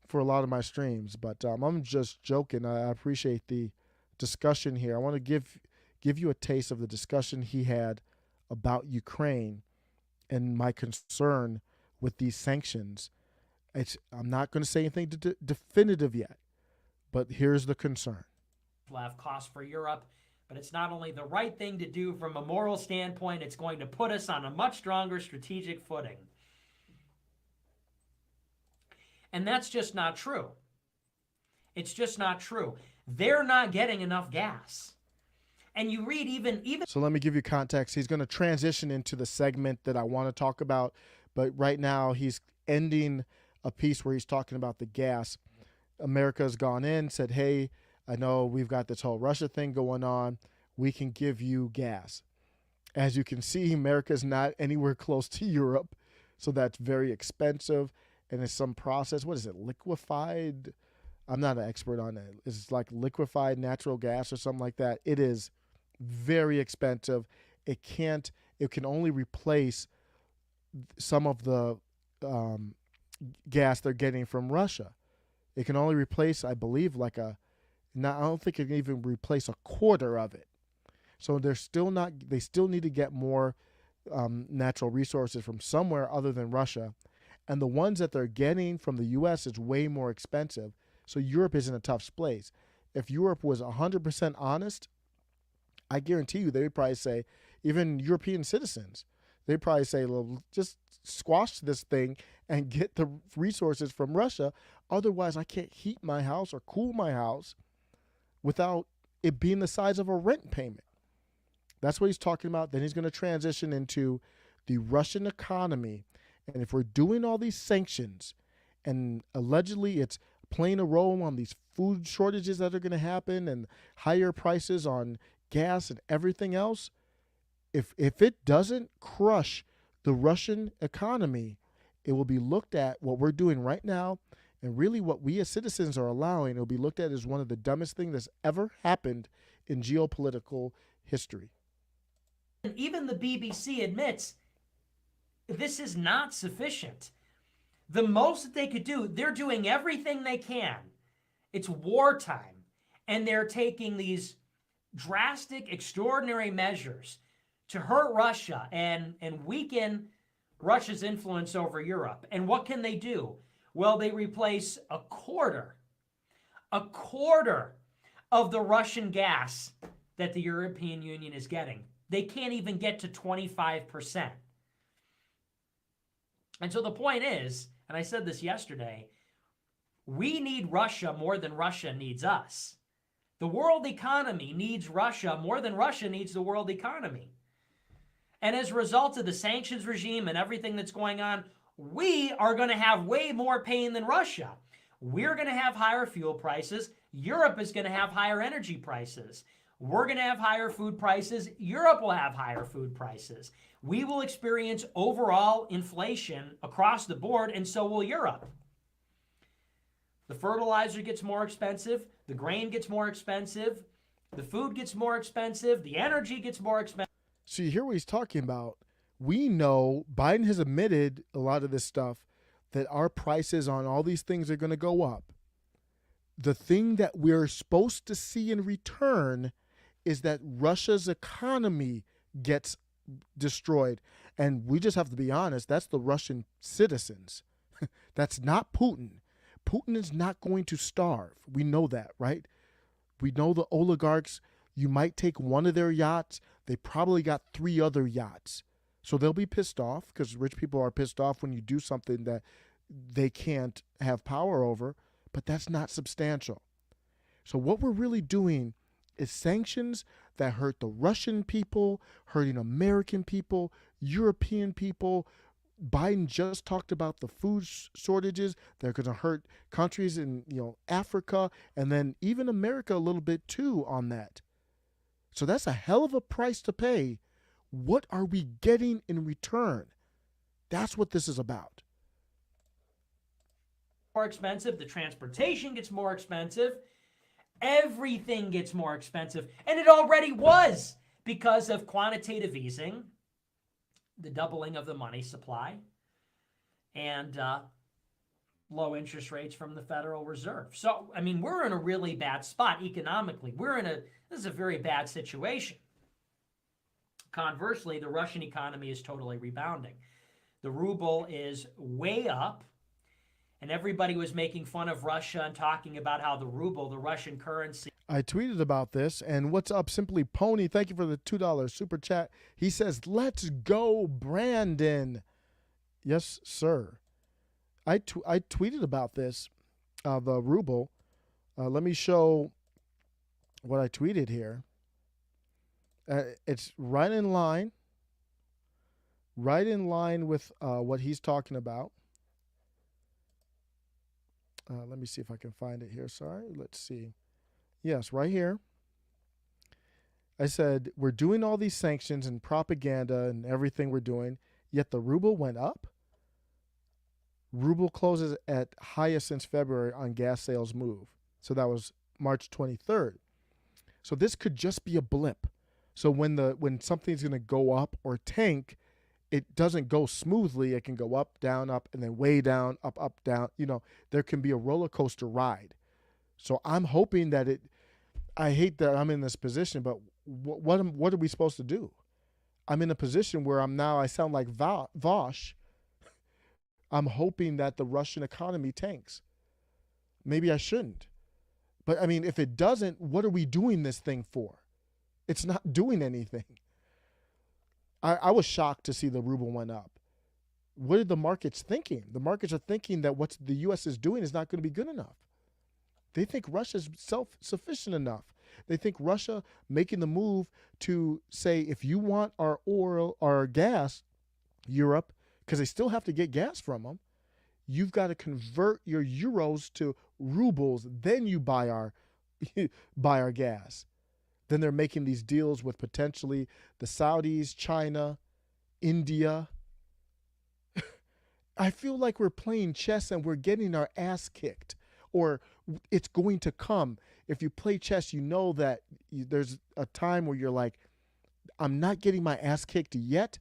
for a lot of my streams. But I'm just joking. I appreciate the discussion here. I want to give you a taste of the discussion he had about Ukraine and my concern with these sanctions. I'm not going to say anything definitive yet, but here's the concern. Will have costs for Europe, but it's not only the right thing to do from a moral standpoint, it's going to put us on a much stronger strategic footing. And that's just not true. It's just not true. They're not getting enough gas. And you read even. So let me give you context. He's going to transition into the segment that I want to talk about, but right now he's ending a piece where he's talking about the gas. America's gone in, said, hey, I know we've got this whole Russia thing going on. We can give you gas. As you can see, America's not anywhere close to Europe, so that's very expensive. And it's some process. What is it? Liquefied? I'm not an expert on it. It's like liquefied natural gas or something like that. It is very expensive. It can only replace some of the gas they're getting from Russia. It can only replace, I believe, I don't think it can even replace a quarter of it. So they still need to get more natural resources from somewhere other than Russia. And the ones that they're getting from the U.S. is way more expensive. So Europe is in a tough place. If Europe was 100% honest, I guarantee you they would probably say, even European citizens, they'd probably say, well, just squash this thing and get the resources from Russia. Otherwise, I can't heat my house or cool my house without it being the size of a rent payment. That's what he's talking about. Then he's going to transition into the Russian economy. And if we're doing all these sanctions and allegedly it's playing a role on these food shortages that are going to happen and higher prices on gas and everything else, if it doesn't crush the Russian economy, it will be looked at, what we're doing right now, and really what we as citizens are allowing, it will be looked at as one of the dumbest things that's ever happened in geopolitical history. And even the BBC admits this is not sufficient. The most that they could do, they're doing everything they can. It's wartime, and they're taking these drastic, extraordinary measures to hurt Russia and weaken Russia's influence over Europe. And what can they do? Well, they replace a quarter of the Russian gas that the European Union is getting. They can't even get to 25%. And so the point is, and I said this yesterday, we need Russia more than Russia needs us. The world economy needs Russia more than Russia needs the world economy. And as a result of the sanctions regime and everything that's going on, we are going to have way more pain than Russia. We're going to have higher fuel prices. Europe is going to have higher energy prices. We're going to have higher food prices. Europe will have higher food prices. We will experience overall inflation across the board, and so will Europe. The fertilizer gets more expensive. The grain gets more expensive. The food gets more expensive. The energy gets more expensive. So you hear what he's talking about. We know Biden has admitted a lot of this stuff, that our prices on all these things are going to go up. The thing that we're supposed to see in return is that Russia's economy gets destroyed. And we just have to be honest, that's the Russian citizens. That's not Putin. Putin is not going to starve. We know that, right? We know the oligarchs, you might take one of their yachts. They probably got 3 other yachts. So they'll be pissed off, because rich people are pissed off when you do something that they can't have power over, but that's not substantial. So what we're really doing is sanctions that hurt the Russian people, hurting American people, European people. Biden just talked about the food shortages. They're going to hurt countries in Africa, and then even America a little bit too on that. So that's a hell of a price to pay. What are we getting in return? That's what this is about. More expensive. The transportation gets more expensive. Everything gets more expensive. And it already was because of quantitative easing, the doubling of the money supply, and low interest rates from the Federal Reserve. So, I mean, we're in a really bad spot economically. This is a very bad situation. Conversely, the Russian economy is totally rebounding. The ruble is way up, and everybody was making fun of Russia and talking about how the ruble, the Russian currency. I tweeted about this, and what's up, Simply Pony? Thank you for the $2 super chat. He says, "Let's go, Brandon." Yes, sir. I tweeted about this, the ruble. Let me show what I tweeted here. It's right in line with what he's talking about. Let me see if I can find it here. Sorry, let's see. Yes, right here. I said, we're doing all these sanctions and propaganda and everything we're doing, yet the ruble went up. Ruble closes at highest since February on gas sales move. So that was March 23rd. So this could just be a blip. So when something's going to go up or tank, it doesn't go smoothly. It can go up, and then way down, up, down. There can be a roller coaster ride. So I'm hoping that I hate that I'm in this position, but what are we supposed to do? I'm in a position where I sound like Vosh. I'm hoping that the Russian economy tanks. Maybe I shouldn't. But I mean, if it doesn't, what are we doing this thing for? It's not doing anything. I was shocked to see the ruble went up. What are the markets thinking? The markets are thinking that what the U.S. is doing is not going to be good enough. They think Russia's self-sufficient enough. They think Russia making the move to say, if you want our oil, our gas, Europe, because they still have to get gas from them, you've got to convert your euros to rubles. Then you buy our gas. Then they're making these deals with potentially the Saudis, China, India. I feel like we're playing chess and we're getting our ass kicked, or it's going to come. If you play chess, you know that there's a time where you're like, I'm not getting my ass kicked yet,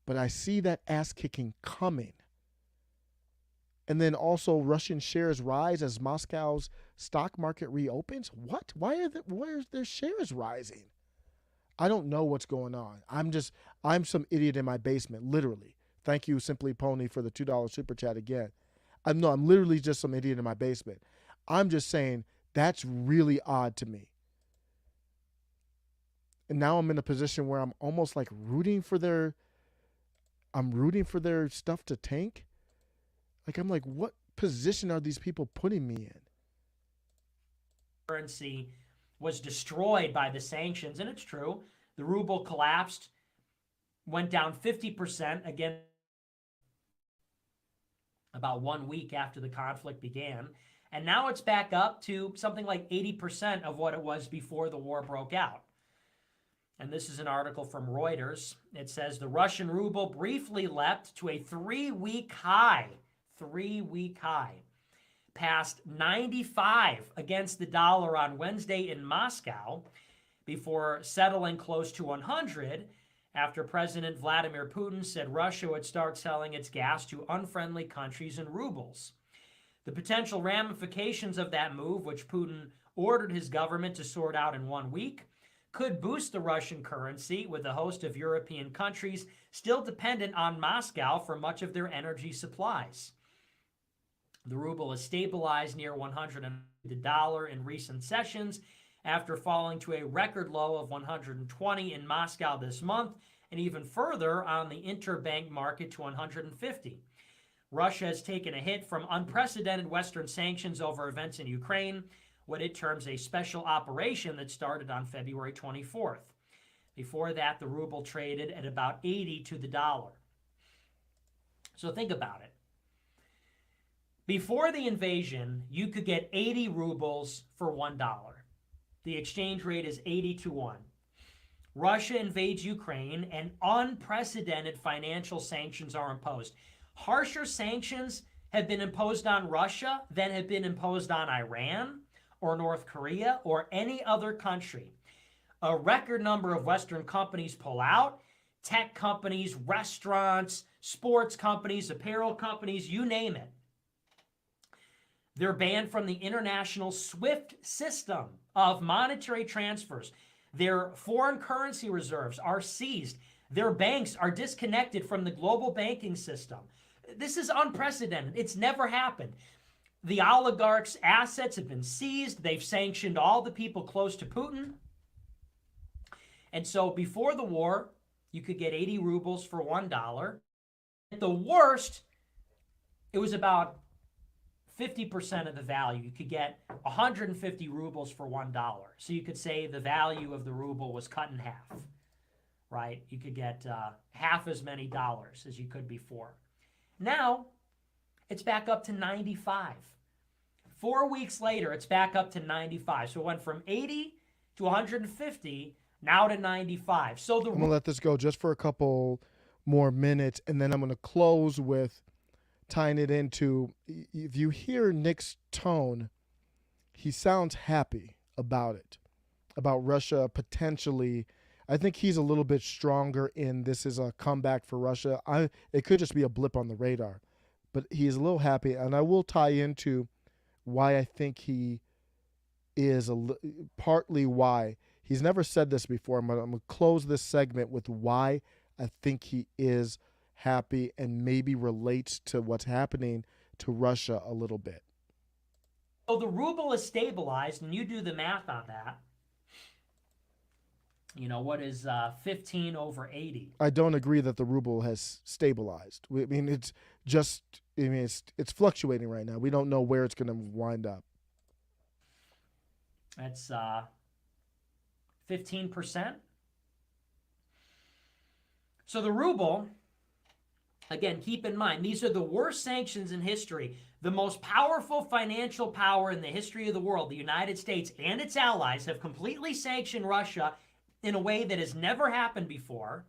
but I see that ass kicking coming. And then also Russian shares rise as Moscow's stock market reopens. What? Why are their shares rising? I don't know what's going on. I'm some idiot in my basement, literally. Thank you, Simply Pony, for the $2 super chat again. I'm literally just some idiot in my basement. I'm just saying that's really odd to me. And now I'm in a position where I'm almost like rooting for their stuff to tank. Like, I'm like, what position are these people putting me in? Currency was destroyed by the sanctions, and it's true. The ruble collapsed, went down 50% again about 1 week after the conflict began. And now it's back up to something like 80% of what it was before the war broke out. And this is an article from Reuters. It says the Russian ruble briefly leapt to a 3-week high, past 95 against the dollar on Wednesday in Moscow before settling close to 100 after President Vladimir Putin said Russia would start selling its gas to unfriendly countries in rubles. The potential ramifications of that move, which Putin ordered his government to sort out in 1 week, could boost the Russian currency, with a host of European countries still dependent on Moscow for much of their energy supplies. The ruble has stabilized near 100 the dollar in recent sessions after falling to a record low of 120 in Moscow this month, and even further on the interbank market to 150. Russia has taken a hit from unprecedented Western sanctions over events in Ukraine, what it terms a special operation that started on February 24th. Before that, the ruble traded at about 80 to the dollar. So think about it. Before the invasion, you could get 80 rubles for $1. The exchange rate is 80 to 1. Russia invades Ukraine and unprecedented financial sanctions are imposed. Harsher sanctions have been imposed on Russia than have been imposed on Iran or North Korea or any other country. A record number of Western companies pull out. Tech companies, restaurants, sports companies, apparel companies, you name it. They're banned from the international SWIFT system of monetary transfers. Their foreign currency reserves are seized. Their banks are disconnected from the global banking system. This is unprecedented. It's never happened. The oligarchs' assets have been seized. They've sanctioned all the people close to Putin. And so before the war, you could get 80 rubles for $1. At the worst, it was about 50% of the value. You could get 150 rubles for $1. So you could say the value of the ruble was cut in half, right? You could get half as many dollars as you could before. Now, it's back up to 95. 4 weeks later, it's back up to 95. So it went from 80 to 150, now to 95. So I'm going to let this go just for a couple more minutes, and then I'm going to close with tying it into, if you hear Nick's tone, he sounds happy about it, about Russia potentially. I think he's a little bit stronger in this is a comeback for Russia. It could just be a blip on the radar, but he's a little happy, and I will tie into why I think he is partly why. He's never said this before, but I'm going to close this segment with why I think he is happy and maybe relates to what's happening to Russia a little bit. So the ruble is stabilized, and you do the math on that. You know, what is 15 over 80? I don't agree that the ruble has stabilized. I mean, it's just, it's fluctuating right now. We don't know where it's going to wind up. That's 15%. So the ruble, again, keep in mind, these are the worst sanctions in history. The most powerful financial power in the history of the world, the United States and its allies, have completely sanctioned Russia in a way that has never happened before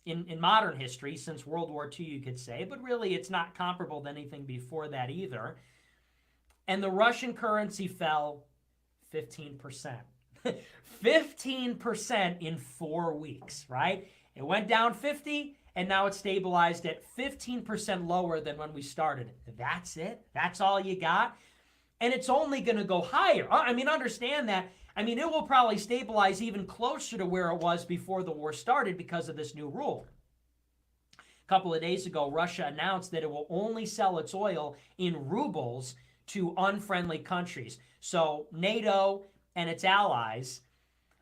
in modern history, since World War II, you could say, but really it's not comparable to anything before that either. And the Russian currency fell 15%. 15% in 4 weeks, right? It went down 50, and now it's stabilized at 15% lower than when we started. That's it? That's all you got? And it's only going to go higher. I mean, understand that. I mean, it will probably stabilize even closer to where it was before the war started because of this new rule. A couple of days ago, Russia announced that it will only sell its oil in rubles to unfriendly countries. So NATO and its allies,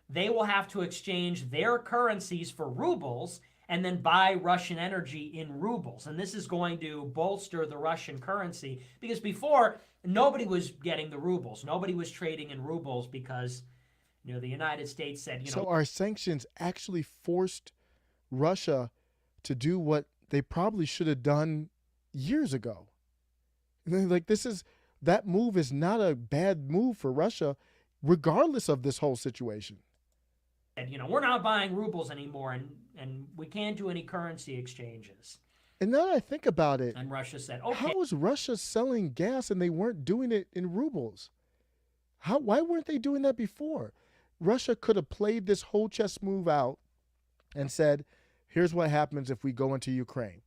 they will have to exchange their currencies for rubles, and then buy Russian energy in rubles. And this is going to bolster the Russian currency, because before, nobody was getting the rubles. Nobody was trading in rubles because, the United States said, So our sanctions actually forced Russia to do what they probably should have done years ago. Like that move is not a bad move for Russia, regardless of this whole situation. We're not buying rubles anymore, and we can't do any currency exchanges. And now that I think about it, and Russia said, okay. How was Russia selling gas and they weren't doing it in rubles? Why weren't they doing that before? Russia could have played this whole chess move out and said, here's what happens if we go into Ukraine.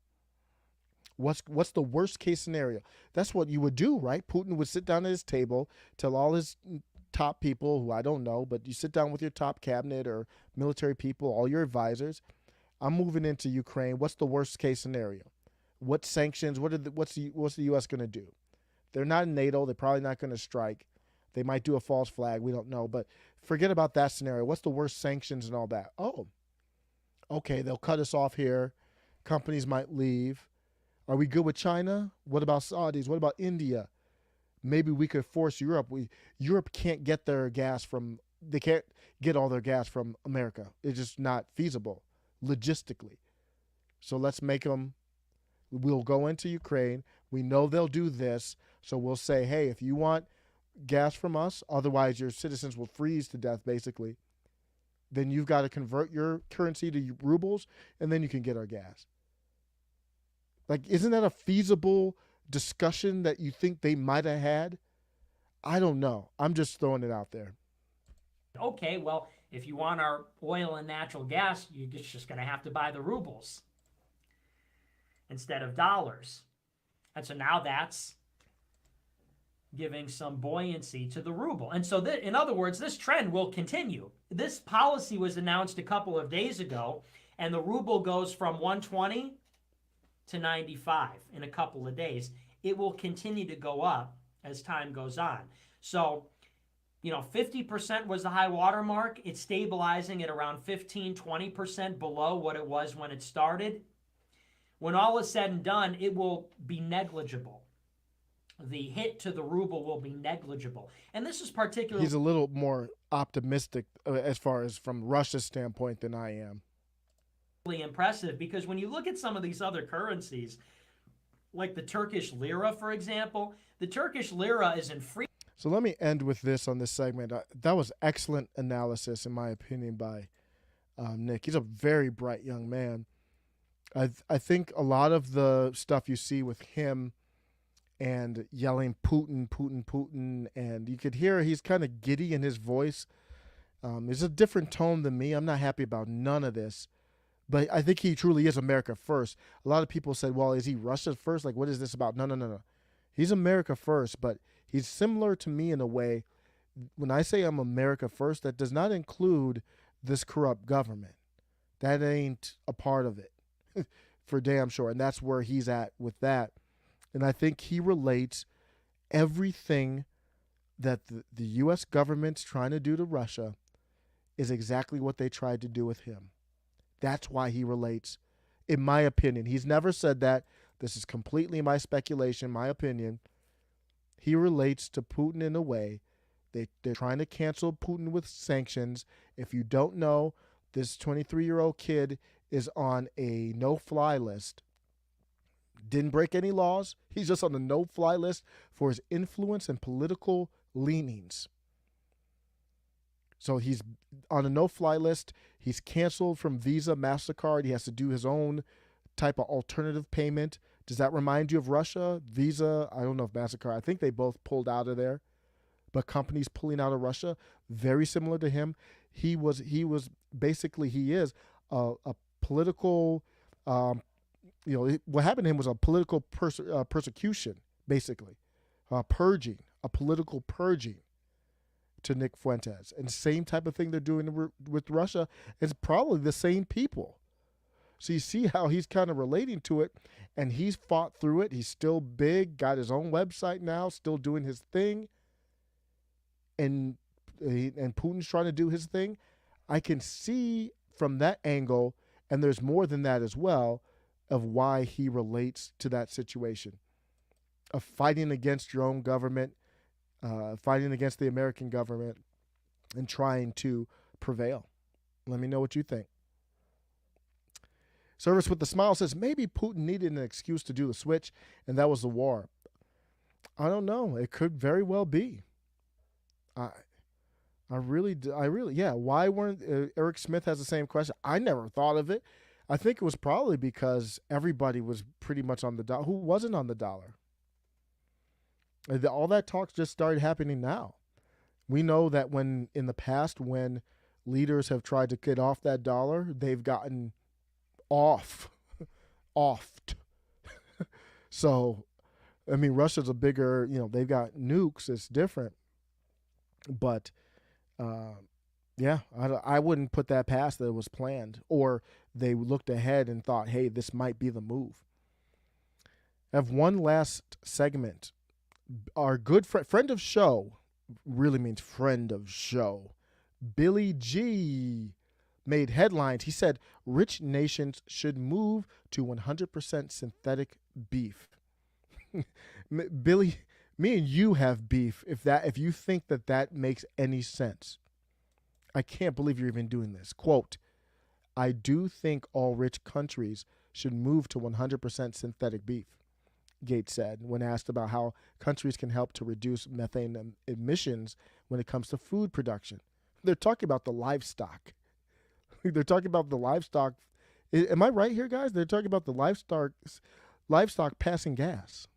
What's the worst case scenario? That's what you would do, right? Putin would sit down at his table, tell all his top people, who I don't know, but you sit down with your top cabinet or military people, all your advisors. I'm moving into Ukraine. What's the worst case scenario? What sanctions? What's the U.S. going to do? They're not in NATO. They're probably not going to strike. They might do a false flag. We don't know. But forget about that scenario. What's the worst sanctions and all that? Oh, okay. They'll cut us off here. Companies might leave. Are we good with China? What about Saudis? What about India? Maybe we could force Europe. Europe can't get their gas from. They can't get all their gas from America. It's just not feasible logistically. So let's make them. We'll go into Ukraine. We know they'll do this. So we'll say, hey, if you want gas from us, otherwise your citizens will freeze to death, basically, then you've got to convert your currency to rubles, and then you can get our gas. Like, isn't that a feasible discussion that you think they might have had? I don't know. I'm just throwing it out there. Okay, well, if you want our oil and natural gas, you're just going to have to buy the rubles instead of dollars. And so now that's giving some buoyancy to the ruble. And so, in other words, this trend will continue. This policy was announced a couple of days ago, and the ruble goes from 120 to 95 in a couple of days. It will continue to go up as time goes on. So, 50% was the high water mark. It's stabilizing at around 15-20% below what it was when it started. When all is said and done, it will be negligible. The hit to the ruble will be negligible. And this is particularly... He's a little more optimistic as far as from Russia's standpoint than I am. Impressive, because when you look at some of these other currencies, like the Turkish lira, for example, the Turkish lira is in free... So let me end with this on this segment. That was excellent analysis, in my opinion, by Nick. He's a very bright young man. I think a lot of the stuff you see with him and yelling Putin, Putin, Putin, and you could hear he's kind of giddy in his voice. It's a different tone than me. I'm not happy about none of this. But I think he truly is America first. A lot of people said, well, is he Russia first? Like, what is this about? No. He's America first, but he's similar to me in a way. When I say I'm America first, that does not include this corrupt government. That ain't a part of it, for damn sure. And that's where he's at with that. And I think he relates everything that the U.S. government's trying to do to Russia is exactly what they tried to do with him. That's why he relates, in my opinion. He's never said that. This is completely my speculation, my opinion. He relates to Putin in a way. They're trying to cancel Putin with sanctions. If you don't know, this 23-year-old kid is on a no-fly list. Didn't break any laws. He's just on the no-fly list for his influence and political leanings. So he's on a no-fly list. He's canceled from Visa, MasterCard. He has to do his own type of alternative payment. Does that remind you of Russia? Visa, I don't know if MasterCard. I think they both pulled out of there. But companies pulling out of Russia, very similar to him. He is a political, what happened to him was a political persecution, basically. Purging, a political purging to Nick Fuentes. And same type of thing they're doing with Russia. It's probably the same people. So you see how he's kind of relating to it, and he's fought through it. He's still big, got his own website now, still doing his thing. And Putin's trying to do his thing. I can see from that angle And there's more than that as well of why he relates to that situation of fighting against your own government, fighting against the American government, and trying to prevail. Let me know what you think. Service with the Smile says, maybe Putin needed an excuse to do the switch, and that was the war. I don't know. It could very well be. I really, yeah. Why weren't Eric Smith has the same question? I never thought of it. I think it was probably because everybody was pretty much on the dollar. Who wasn't on the dollar? All that talk just started happening now. We know that when in the past, when leaders have tried to get off that dollar, they've gotten offed. So, I mean, Russia's a bigger, they've got nukes. It's different. But, yeah, I wouldn't put that past that it was planned, or they looked ahead and thought, hey, this might be the move. I have one last segment. Our good friend of show, really means friend of show, Billy G made headlines. He said rich nations should move to 100% synthetic beef. Billy, me and you have beef if you think that makes any sense. I can't believe you're even doing this. Quote, I do think all rich countries should move to 100% synthetic beef, Gates said when asked about how countries can help to reduce methane emissions when it comes to food production. They're talking about the livestock. They're talking about the livestock. Am I right here, guys? They're talking about the livestock passing gas.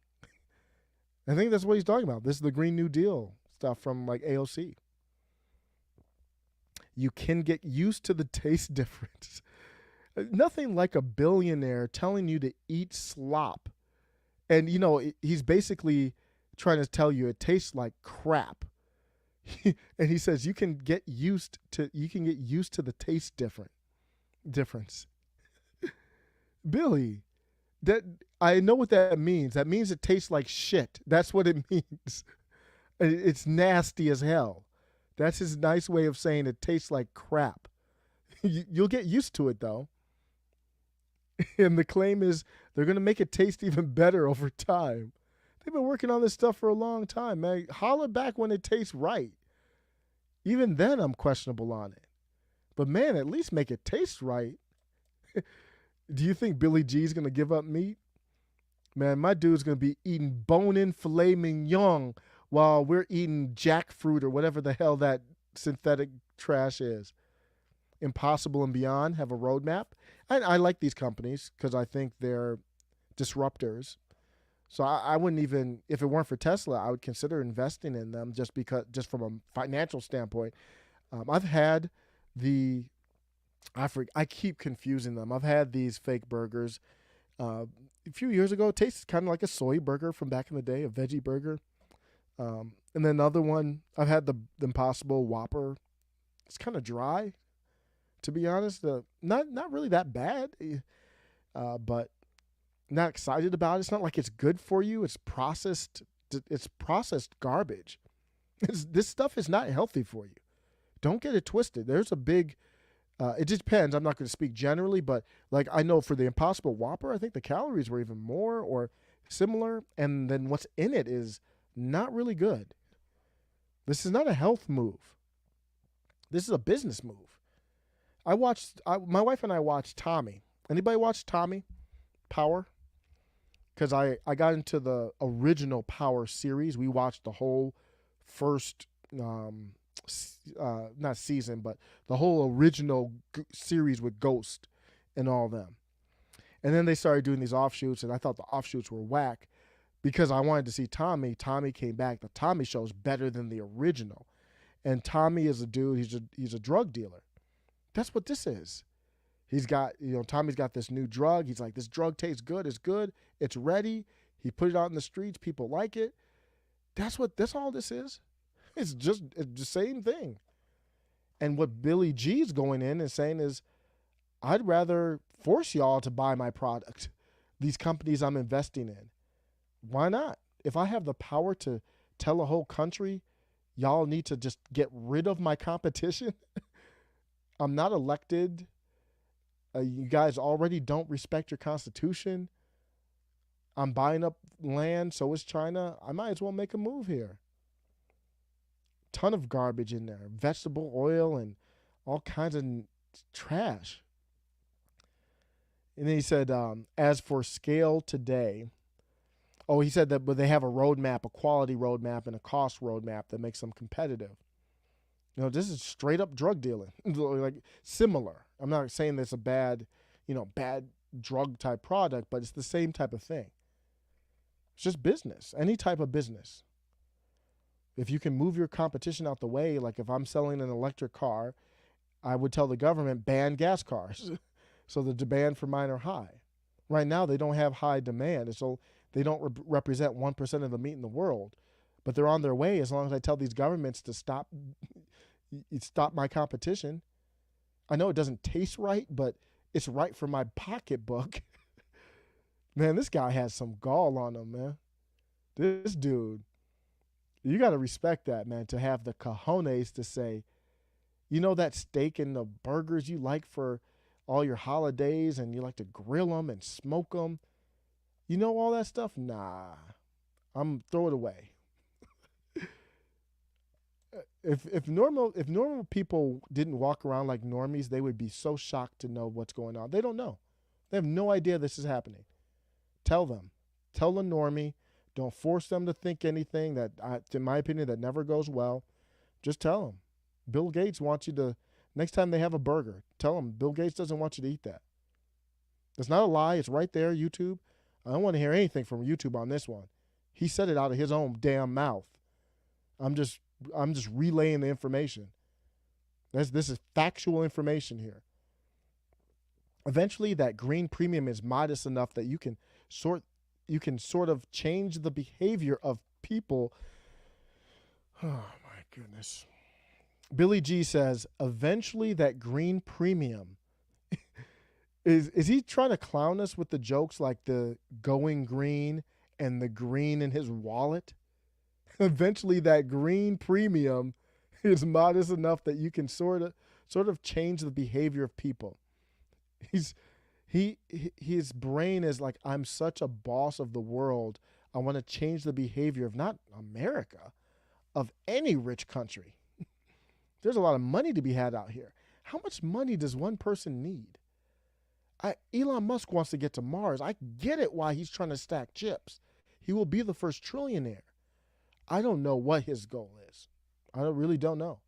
I think that's what he's talking about. This is the Green New Deal stuff from like AOC. You can get used to the taste difference. Nothing like a billionaire telling you to eat slop. And, he's basically trying to tell you it tastes like crap. And he says you can get used to the taste difference. Billy, that I know what that means. That means it tastes like shit. That's what it means. It's nasty as hell. That's his nice way of saying it tastes like crap. You'll get used to it though. And the claim is they're going to make it taste even better over time. They've been working on this stuff for a long time, man. Holla back when it tastes right. Even then, I'm questionable on it. But, man, at least make it taste right. Do you think Billy G's going to give up meat? Man, my dude's going to be eating bone-in filet mignon while we're eating jackfruit or whatever the hell that synthetic trash is. Impossible and Beyond have a roadmap. I like these companies because I think they're disruptors. So I wouldn't even, if it weren't for Tesla, I would consider investing in them just from a financial standpoint. I've had I keep confusing them. I've had these fake burgers. A few years ago, it tasted kind of like a soy burger from back in the day, a veggie burger. And then another one, I've had the Impossible Whopper. It's kind of dry, to be honest. Not really that bad, but not excited about it. It's not like it's good for you. It's processed garbage. This stuff is not healthy for you. Don't get it twisted. There's a big, it just depends. I'm not going to speak generally, but like I know for the Impossible Whopper, I think the calories were even more or similar. And then what's in it is not really good. This is not a health move. This is a business move. My wife and I watched Tommy. Anybody watch Tommy? Power? Because I got into the original Power series. We watched the whole first, not season, but the whole original series with Ghost and all them. And then they started doing these offshoots, and I thought the offshoots were whack because I wanted to see Tommy. Tommy came back. The Tommy show is better than the original. And Tommy is a dude, he's a drug dealer. That's what this is. He's got, Tommy's got this new drug. He's like, this drug tastes good. It's good. It's ready. He put it out in the streets. People like it. That's all this is. It's the same thing. And what Billy G's going in and saying is, I'd rather force y'all to buy my product. These companies I'm investing in. Why not? If I have the power to tell a whole country, y'all need to just get rid of my competition. I'm not elected. You guys already don't respect your constitution. I'm buying up land, so is China. I might as well make a move here. Ton of garbage in there, vegetable oil and all kinds of trash. And then he said, as for scale today, he said that but they have a roadmap, a quality roadmap, and a cost roadmap that makes them competitive. This is straight up drug dealing, like similar. I'm not saying that's a bad drug type product, but it's the same type of thing. It's just business, any type of business. If you can move your competition out the way, like if I'm selling an electric car, I would tell the government ban gas cars so the demand for mine are high. Right now, they don't have high demand, so they don't represent 1% of the meat in the world, but they're on their way as long as I tell these governments to stop my competition. I know it doesn't taste right, but it's right for my pocketbook. Man, this guy has some gall on him, man. This dude, you got to respect that, man, to have the cojones to say, that steak and the burgers you like for all your holidays and you like to grill them and smoke them. All that stuff? Nah, throw it away. If normal people didn't walk around like normies, they would be so shocked to know what's going on. They don't know. They have no idea this is happening. Tell them. Tell the normie. Don't force them to think anything that, in my opinion, that never goes well. Just tell them. Bill Gates wants you to, next time they have a burger, tell them Bill Gates doesn't want you to eat that. It's not a lie. It's right there, YouTube. I don't want to hear anything from YouTube on this one. He said it out of his own damn mouth. I'm just relaying the information. This is factual information here. Eventually, that green premium is modest enough that you can sort of change the behavior of people. Oh my goodness. Billy G says, eventually that green premium is he trying to clown us with the jokes like the going green and the green in his wallet? Eventually that green premium is modest enough that you can sort of change the behavior of people. His brain is like, I'm such a boss of the world. I want to change the behavior of not America, of any rich country. There's a lot of money to be had out here. How much money does one person need? Elon Musk wants to get to Mars. I get it why he's trying to stack chips. He will be the first trillionaire. I don't know what his goal is. I really don't know.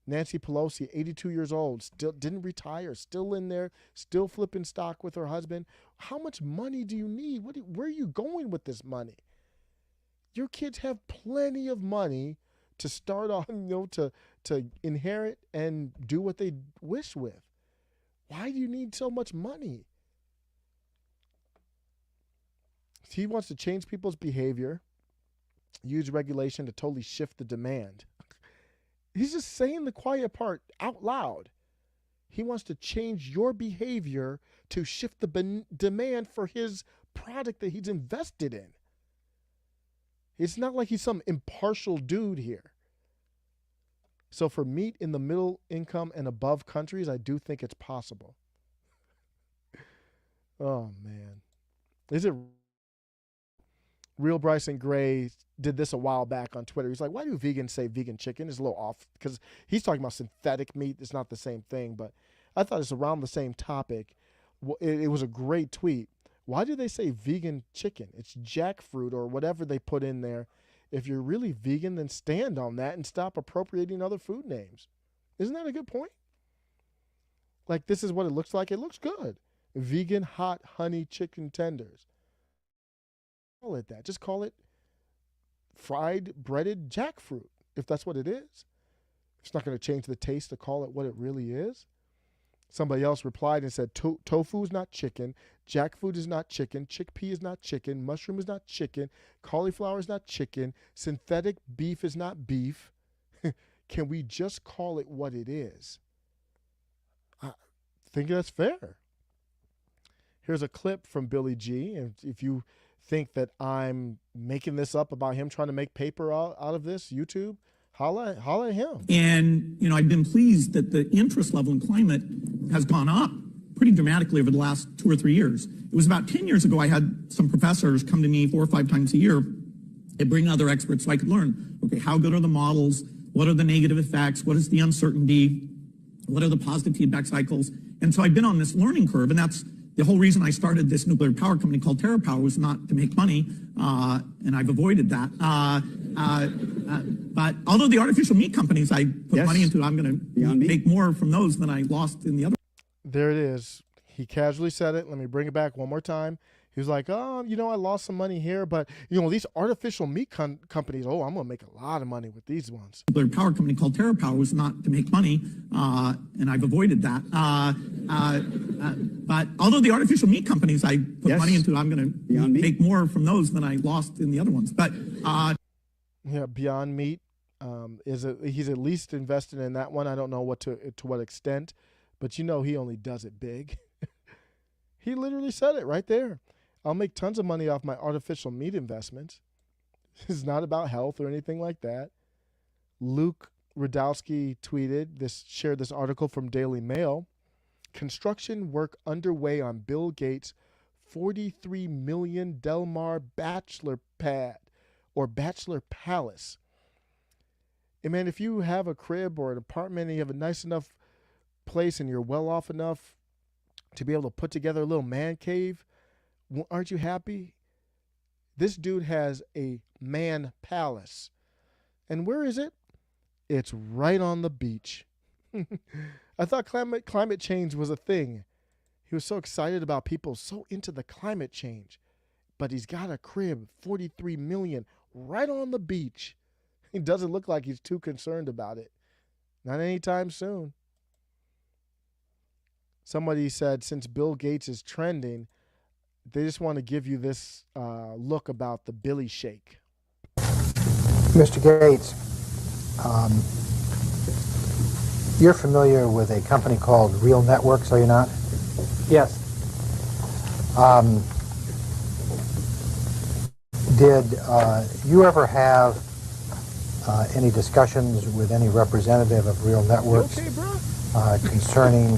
Nancy Pelosi, 82 years old, still didn't retire, still in there, still flipping stock with her husband. How much money do you need? Where are you going with this money? Your kids have plenty of money to start on, to inherit and do what they wish with. Why do you need so much money? He wants to change people's behavior, use regulation to totally shift the demand. He's just saying the quiet part out loud. He wants to change your behavior to shift the demand for his product that he's invested in. It's not like he's some impartial dude here. So for meat in the middle income and above countries, I do think it's possible. Oh, man. Is it real? Bryson Gray did this a while back on Twitter. He's like, why do vegans say vegan chicken? It's a little off because he's talking about synthetic meat. It's not the same thing, but I thought it's around the same topic. It was a great tweet. Why do they say vegan chicken? It's jackfruit or whatever they put in there. If you're really vegan, then stand on that and stop appropriating other food names. Isn't that a good point? Like, this is what it looks like. It looks good. Vegan hot honey chicken tenders. Call it that. Just call it fried breaded jackfruit, if that's what it is. It's not going to change the taste to call it what it really is. Somebody else replied and said, tofu is not chicken, jackfruit is not chicken, chickpea is not chicken, mushroom is not chicken, cauliflower is not chicken, synthetic beef is not beef. Can we just call it what it is? I think that's fair. Here's a clip from Billy G. And if you think that I'm making this up about him trying to make paper out of this, YouTube, holla at him. And, I've been pleased that the interest level in climate has gone up pretty dramatically over the last 2 or 3 years. It was about 10 years ago, I had some professors come to me 4 or 5 times a year and bring other experts so I could learn, okay, how good are the models? What are the negative effects? What is the uncertainty? What are the positive feedback cycles? And so I've been on this learning curve, and that's the whole reason I started this nuclear power company called TerraPower, was not to make money, and I've avoided that. But although the artificial meat companies I put money into, I'm going to make more from those than I lost in the other. There it is. He casually said it. Let me bring it back one more time. He was like, oh, I lost some money here, but, these artificial meat companies, I'm going to make a lot of money with these ones. Nuclear power company called TerraPower was not to make money, and I've avoided that. But although the artificial meat companies I put money into, I'm going to make more from those than I lost in the other ones. But yeah, Beyond Meat he's at least invested in that one. I don't know to what extent, but he only does it big. He literally said it right there. I'll make tons of money off my artificial meat investments. It's not about health or anything like that. Luke Radowski shared this article from Daily Mail. Construction work underway on Bill Gates' $43 million Del Mar bachelor pad or bachelor palace. And man, if you have a crib or an apartment and you have a nice enough place and you're well off enough to be able to put together a little man cave, aren't you happy? This dude has a man palace. And where is it? It's right on the beach. I thought climate change was a thing. He was so excited about people so into the climate change. But he's got a crib, $43 million, right on the beach. He doesn't look like he's too concerned about it. Not anytime soon. Somebody said since Bill Gates is trending, they just want to give you this look about the Billy Shake. Mr. Gates, you're familiar with a company called Real Networks, are you not? Yes. Did you ever have any discussions with any representative of Real Networks concerning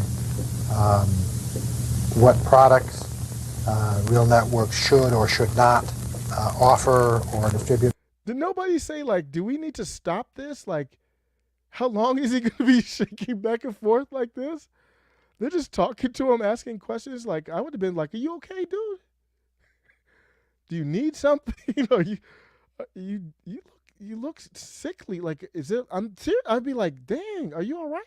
what products Real Networks should or should not offer or distribute? Did nobody say, do we need to stop this? How long is he going to be shaking back and forth like this? They're just talking to him, asking questions. I would have been like, are you okay, dude? Do you need something? You look sickly. Is it? I'm serious. I'd be like, dang, are you all right?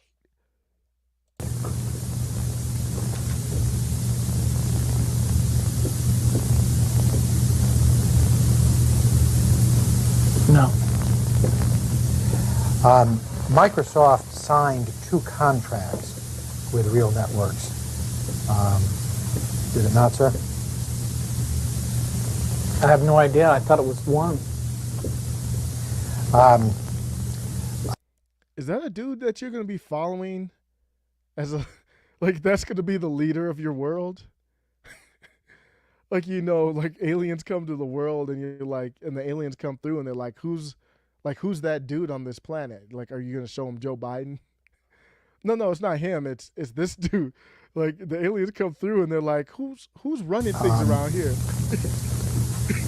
No. Microsoft signed 2 contracts with Real Networks. Did it not, sir? I have no idea. I thought it was 1. Is that a dude that you're going to be following as that's going to be the leader of your world? Aliens come to the world and and the aliens come through and they're like, who's that dude on this planet? Are you going to show him Joe Biden? No, it's not him. It's this dude. The aliens come through and they're like, who's running things around here?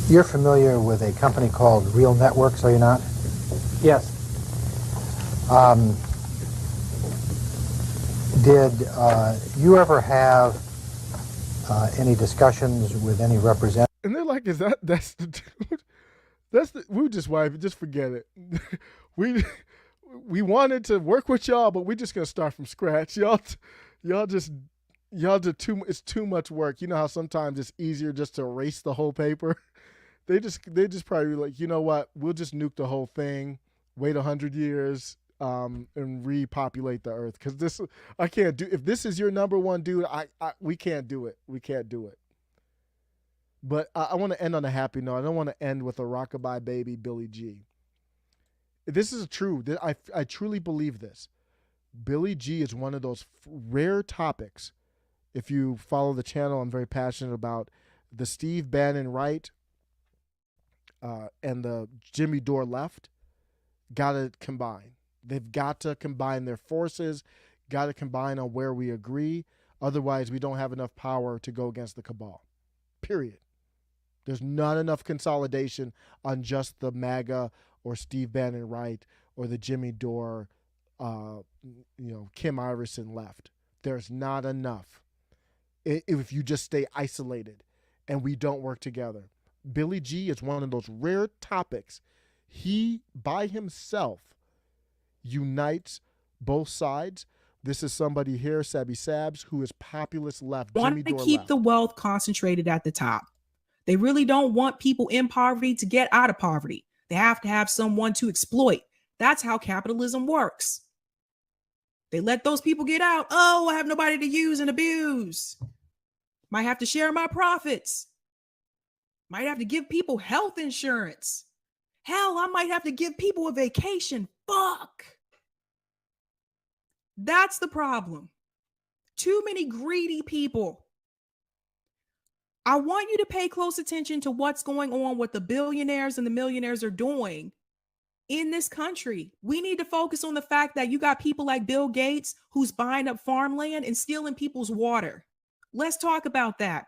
You're familiar with a company called Real Networks, are you not? Yes. Did you ever have any discussions with any representative? And they're like, that's the dude? We just forget it. we wanted to work with y'all, but we're just gonna start from scratch. Y'all did it's too much work. You know how sometimes it's easier just to erase the whole paper? They just probably like, you know what? We'll just nuke the whole thing, wait 100 years, and repopulate the earth. Because I can't do. If this is your number one dude, we can't do it. We can't do it. But I want to end on a happy note. I don't want to end with a rockabye baby Billy G. This is true. I truly believe this. Billy G is one of those rare topics. If you follow the channel, I'm very passionate about the Steve Bannon right and the Jimmy Dore left. Got to combine. They've got to combine their forces. Got to combine on where we agree. Otherwise, we don't have enough power to go against the cabal. Period. There's not enough consolidation on just the MAGA or Steve Bannon right or the Jimmy Dore, Kim Iverson left. There's not enough if you just stay isolated and we don't work together. Billy G is one of those rare topics. He, by himself, unites both sides. This is somebody here, Sabby Sabs, who is populist left. Want Jimmy to Dore keep left. the wealth concentrated at the top. They really don't want people in poverty to get out of poverty. They have to have someone to exploit. That's how capitalism works. They let those people get out. Oh, I have nobody to use and abuse. Might have to share my profits. Might have to give people health insurance. Hell, I might have to give people a vacation. Fuck. That's the problem. Too many greedy people. I want you to pay close attention to what's going on, what the billionaires and the millionaires are doing in this country. We need to focus on the fact that you got people like Bill Gates who's buying up farmland and stealing people's water. Let's talk about that.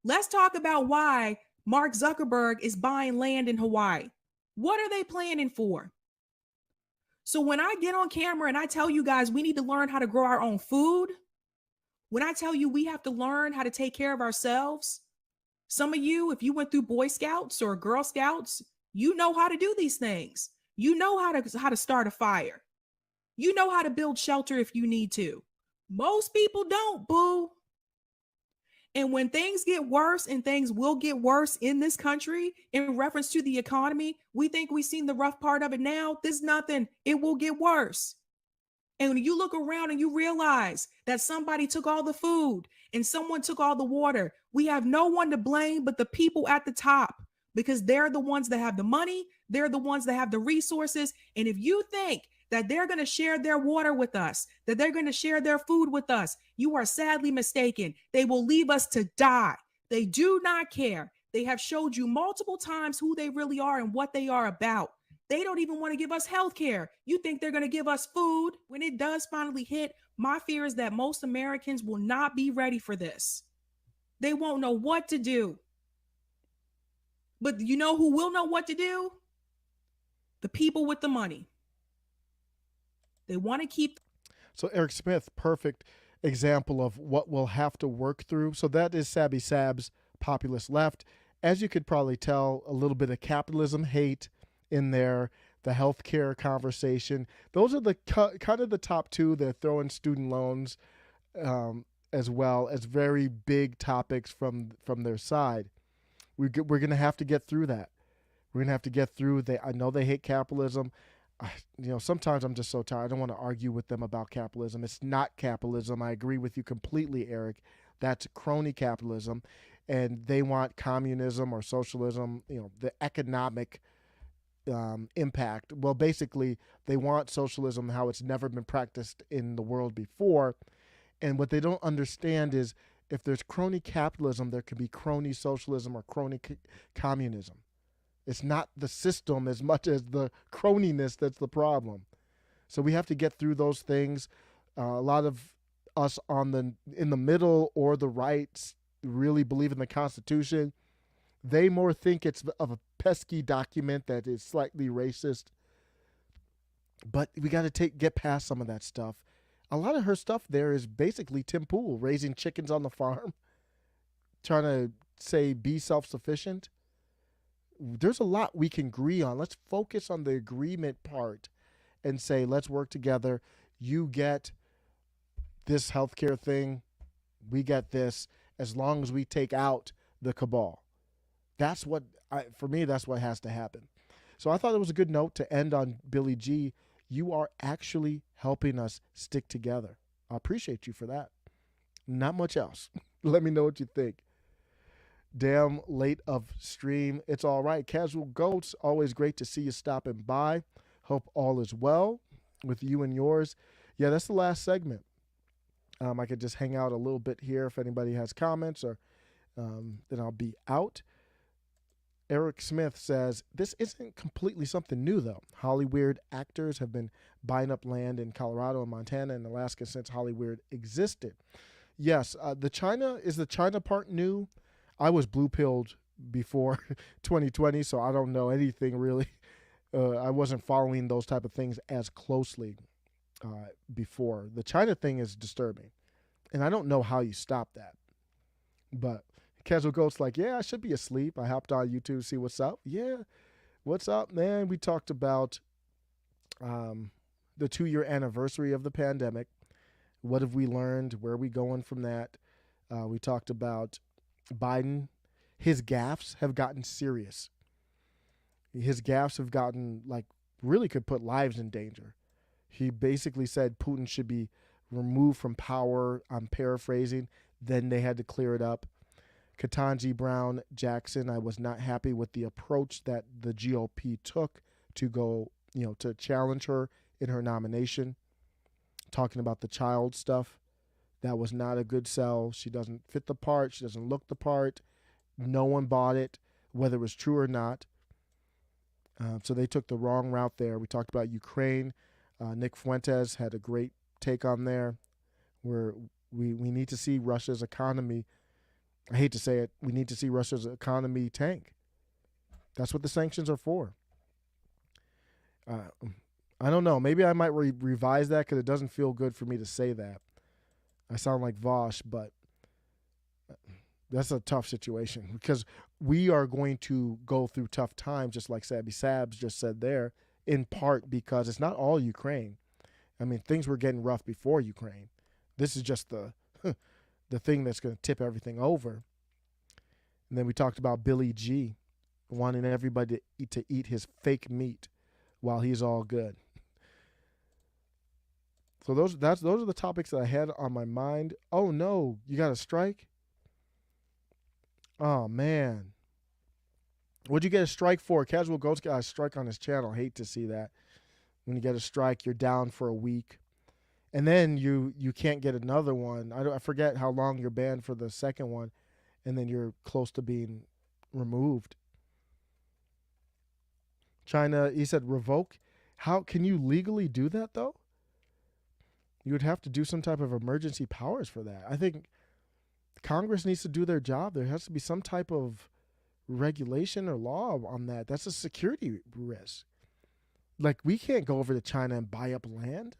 Let's talk about why Mark Zuckerberg is buying land in Hawaii. What are they planning for? So when I get on camera and I tell you guys we need to learn how to grow our own food, when I tell you we have to learn how to take care of ourselves, some of you, if you went through Boy Scouts or Girl Scouts, you know how to do these things. You know how to start a fire. You know how to build shelter if you need to. Most people don't, boo. And when things get worse, and things will get worse in this country in reference to the economy, we think we've seen the rough part of it now. There's nothing. It will get worse. And when you look around and you realize that somebody took all the food and someone took all the water, we have no one to blame but the people at the top, because they're the ones that have the money. They're the ones that have the resources. And if you think that they're going to share their water with us, that they're going to share their food with us, you are sadly mistaken. They will leave us to die. They do not care. They have showed you multiple times who they really are and what they are about. They don't even want to give us health care. You think they're going to give us food? When it does finally hit, my fear is that most Americans will not be ready for this. They won't know what to do. But you know who will know what to do? The people with the money. They want to keep. So Eric Smith, perfect example of what we'll have to work through. So that is Sabby Sab's populist left. As you could probably tell, a little bit of capitalism hate in there, the healthcare conversation. Those are the kind of the top two. They're throwing student loans as well as very big topics from their side. We're going to have to get through that. We're going to have to get through. I know they hate capitalism. Sometimes I'm just so tired. I don't want to argue with them about capitalism. It's not capitalism. I agree with you completely, Eric. That's crony capitalism. And they want communism or socialism, the economic impact. Well, basically, they want socialism how it's never been practiced in the world before. And what they don't understand is if there's crony capitalism, there can be crony socialism or crony communism. It's not the system as much as the croniness that's the problem. So we have to get through those things. A lot of us in the middle or the right really believe in the Constitution. They more think it's of a pesky document that is slightly racist. But we got to get past some of that stuff. A lot of her stuff there is basically Tim Pool raising chickens on the farm, trying to say be self-sufficient. There's a lot we can agree on. Let's focus on the agreement part and say, let's work together. You get this healthcare thing. We get this, as long as we take out the cabal. That's what, for me, that's what has to happen. So I thought it was a good note to end on. Billy G. You are actually helping us stick together. I appreciate you for that. Not much else. Let me know what you think. Damn late of stream. It's all right. Casual Goats, always great to see you stopping by. Hope all is well with you and yours. Yeah, that's the last segment. I could just hang out a little bit here if anybody has comments, or then I'll be out. Eric Smith says, this isn't completely something new, though. Hollyweird actors have been buying up land in Colorado and Montana and Alaska since Hollyweird existed. Yes, the China part new. I was blue pilled before 2020, so I don't know anything really. I wasn't following those type of things as closely before. The China thing is disturbing, and I don't know how you stop that. But Casual Goat's like, yeah, I should be asleep. I hopped on YouTube to see what's up. Yeah, what's up, man? We talked about the 2-year anniversary of the pandemic. What have we learned? Where are we going from that? We talked about Biden. His gaffes have gotten serious. His gaffes have gotten, like, really could put lives in danger. He basically said Putin should be removed from power. I'm paraphrasing. Then they had to clear it up. Ketanj Brown Jackson, I was not happy with the approach that the GOP took to go, to challenge her in her nomination. Talking about the child stuff. That was not a good sell. She doesn't fit the part. She doesn't look the part. No one bought it, whether it was true or not. So they took the wrong route there. We talked about Ukraine. Nick Fuentes had a great take on there, where we need to see Russia's economy. I hate to say it. We need to see Russia's economy tank. That's what the sanctions are for. I don't know. Maybe I might revise that because it doesn't feel good for me to say that. I sound like Vosh, but that's a tough situation because we are going to go through tough times, just like Sabby Sabs just said there, in part because it's not all Ukraine. I mean, things were getting rough before Ukraine. This is just the thing that's going to tip everything over. And then we talked about Billy G wanting everybody to eat his fake meat while he's all good. So those are the topics that I had on my mind. Oh no, you got a strike? Oh man. What'd you get a strike for? Casual Ghost got a strike on his channel. Hate to see that. When you get a strike, you're down for a week. And then you can't get another one. I forget how long you're banned for the second one. And then you're close to being removed. China, he said revoke. How can you legally do that though? You would have to do some type of emergency powers for that. I think Congress needs to do their job. There has to be some type of regulation or law on that. That's a security risk. Like, we can't go over to China and buy up land.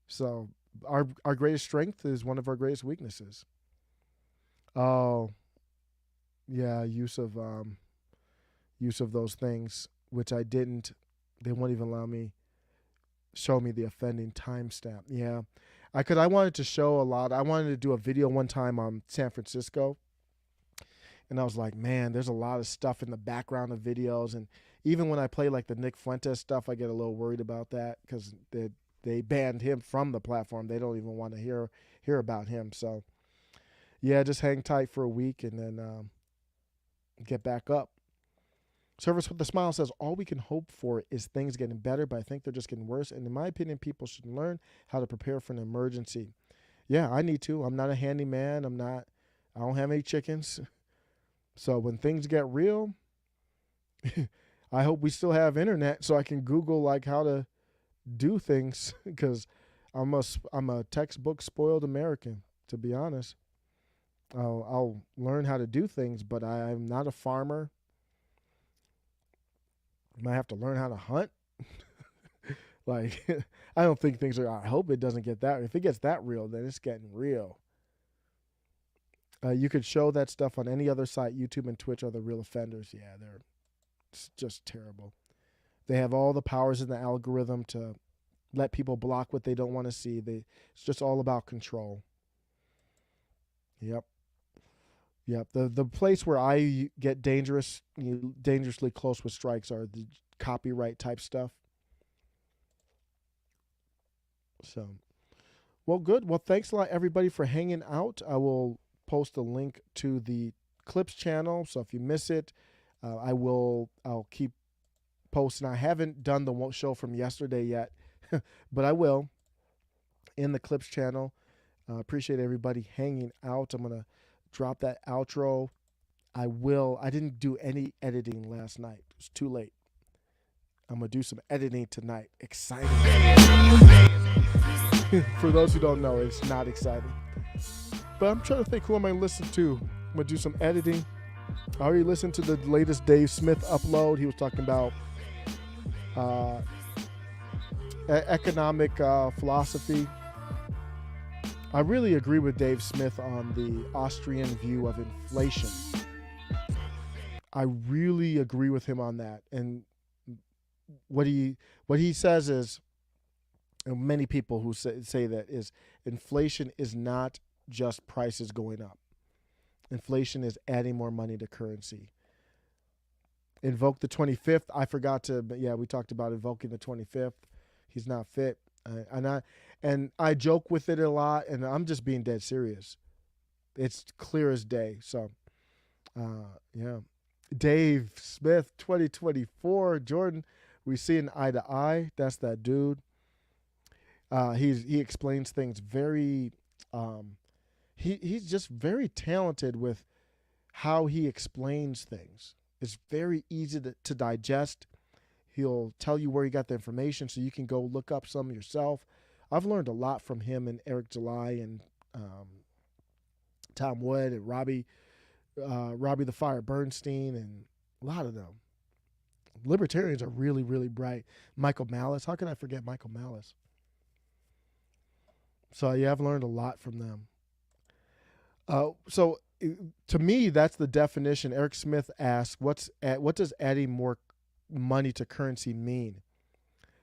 So our greatest strength is one of our greatest weaknesses. Oh, yeah, use of those things, which I didn't. They won't even allow me. Show me the offending timestamp. Yeah, I wanted to show a lot. I wanted to do a video one time on San Francisco, and I was like, man, there's a lot of stuff in the background of videos, and even when I play like the Nick Fuentes stuff, I get a little worried about that because they banned him from the platform. They don't even want to hear about him. So yeah, just hang tight for a week and then get back up. Service with a Smile says, all we can hope for is things getting better, but I think they're just getting worse. And in my opinion, people should learn how to prepare for an emergency. Yeah, I need to. I'm not a handyman. I don't have any chickens. So when things get real, I hope we still have internet so I can Google like how to do things because I'm a textbook spoiled American, to be honest. I'll learn how to do things, but I'm not a farmer. Might have to learn how to hunt. Like, I don't think things are. I hope it doesn't get that. If it gets that real, then it's getting real. You could show that stuff on any other site. YouTube and Twitch are the real offenders. Yeah, it's just terrible. They have all the powers in the algorithm to let people block what they don't want to see. It's just all about control. Yep. Yep. The place where I get dangerously close with strikes are the copyright type stuff. So, well, good. Well, thanks a lot, everybody, for hanging out. I will post a link to the Clips channel. So if you miss it, I'll keep posting. I haven't done the show from yesterday yet, but I will in the Clips channel. Appreciate everybody hanging out. I'm going to drop that outro. I didn't do any editing last night. It was too late. I'm going to do some editing tonight. Exciting. For those who don't know, it's not exciting. But I'm trying to think who am I listening to. I'm going to do some editing. I already listened to the latest Dave Smith upload. He was talking about economic philosophy. I really agree with Dave Smith on the Austrian view of inflation. I really agree with him on that. And what he says is, and many people who say that, is inflation is not just prices going up. Inflation is adding more money to currency. Invoke the 25th. I forgot to, but yeah, we talked about invoking the 25th. He's not fit. And I joke with it a lot, and I'm just being dead serious. It's clear as day. So, yeah. Dave Smith, 2024. Jordan, we see an eye to eye. That's that dude. He explains things very. He's just very talented with how he explains things. It's very easy to digest. He'll tell you where he got the information so you can go look up some yourself. I've learned a lot from him and Eric July and Tom Wood and Robbie the Fire Bernstein and a lot of them. Libertarians are really, really bright. Michael Malice. How can I forget Michael Malice? So, yeah, I've learned a lot from them. So to me, that's the definition. Eric Smith asks, what does adding more money to currency mean?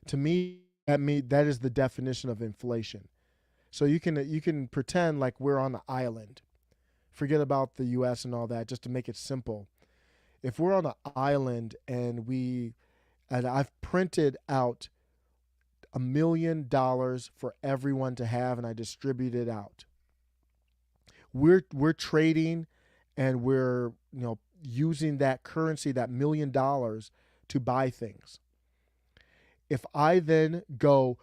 To me, that is the definition of inflation. So you can pretend like we're on an island. Forget about the U.S. and all that, just to make it simple. If we're on an island and I've printed out $1 million for everyone to have, and I distribute it out. We're trading, and we're using that currency, that $1 million, to buy things. If I then go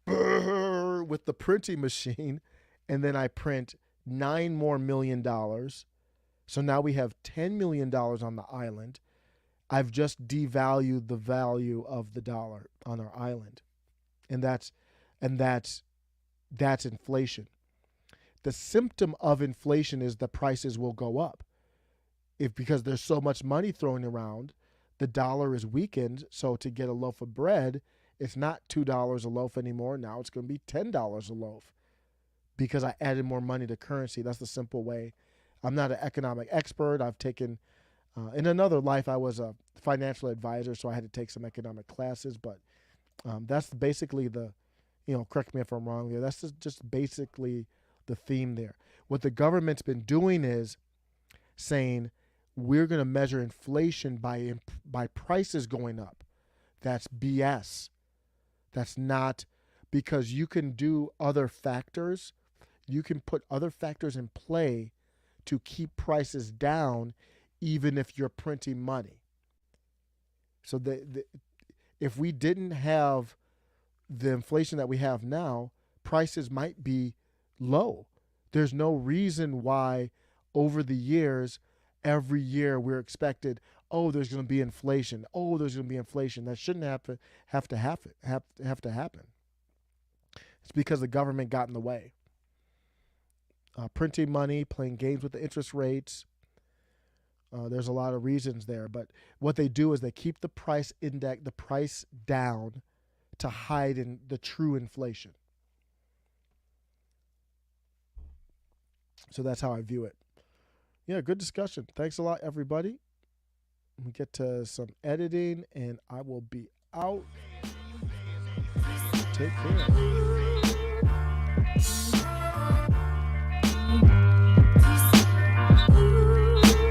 with the printing machine, and then I print $9 more million, so now we have $10 million on the island. I've just devalued the value of the dollar on our island, and that's inflation. The symptom of inflation is the prices will go up. Because there's so much money thrown around, the dollar is weakened. So to get a loaf of bread, it's not $2 a loaf anymore. Now it's going to be $10 a loaf because I added more money to currency. That's the simple way. I'm not an economic expert. I've taken, in another life, I was a financial advisor, so I had to take some economic classes. But that's basically correct me if I'm wrong there. That's just basically the theme there. What the government's been doing is saying we're going to measure inflation by prices going up. That's BS. That's not, because you can do other factors. You can put other factors in play to keep prices down, even if you're printing money. So if we didn't have the inflation that we have now, prices might be low. There's no reason why over the years, every year we're expected, there's going to be inflation. There's going to be inflation. That shouldn't have to happen. It's because the government got in the way. Printing money, playing games with the interest rates. There's a lot of reasons there, but what they do is they keep the price down to hide in the true inflation. So that's how I view it. Yeah, good discussion. Thanks a lot, everybody. We get to some editing, and I will be out. Take care.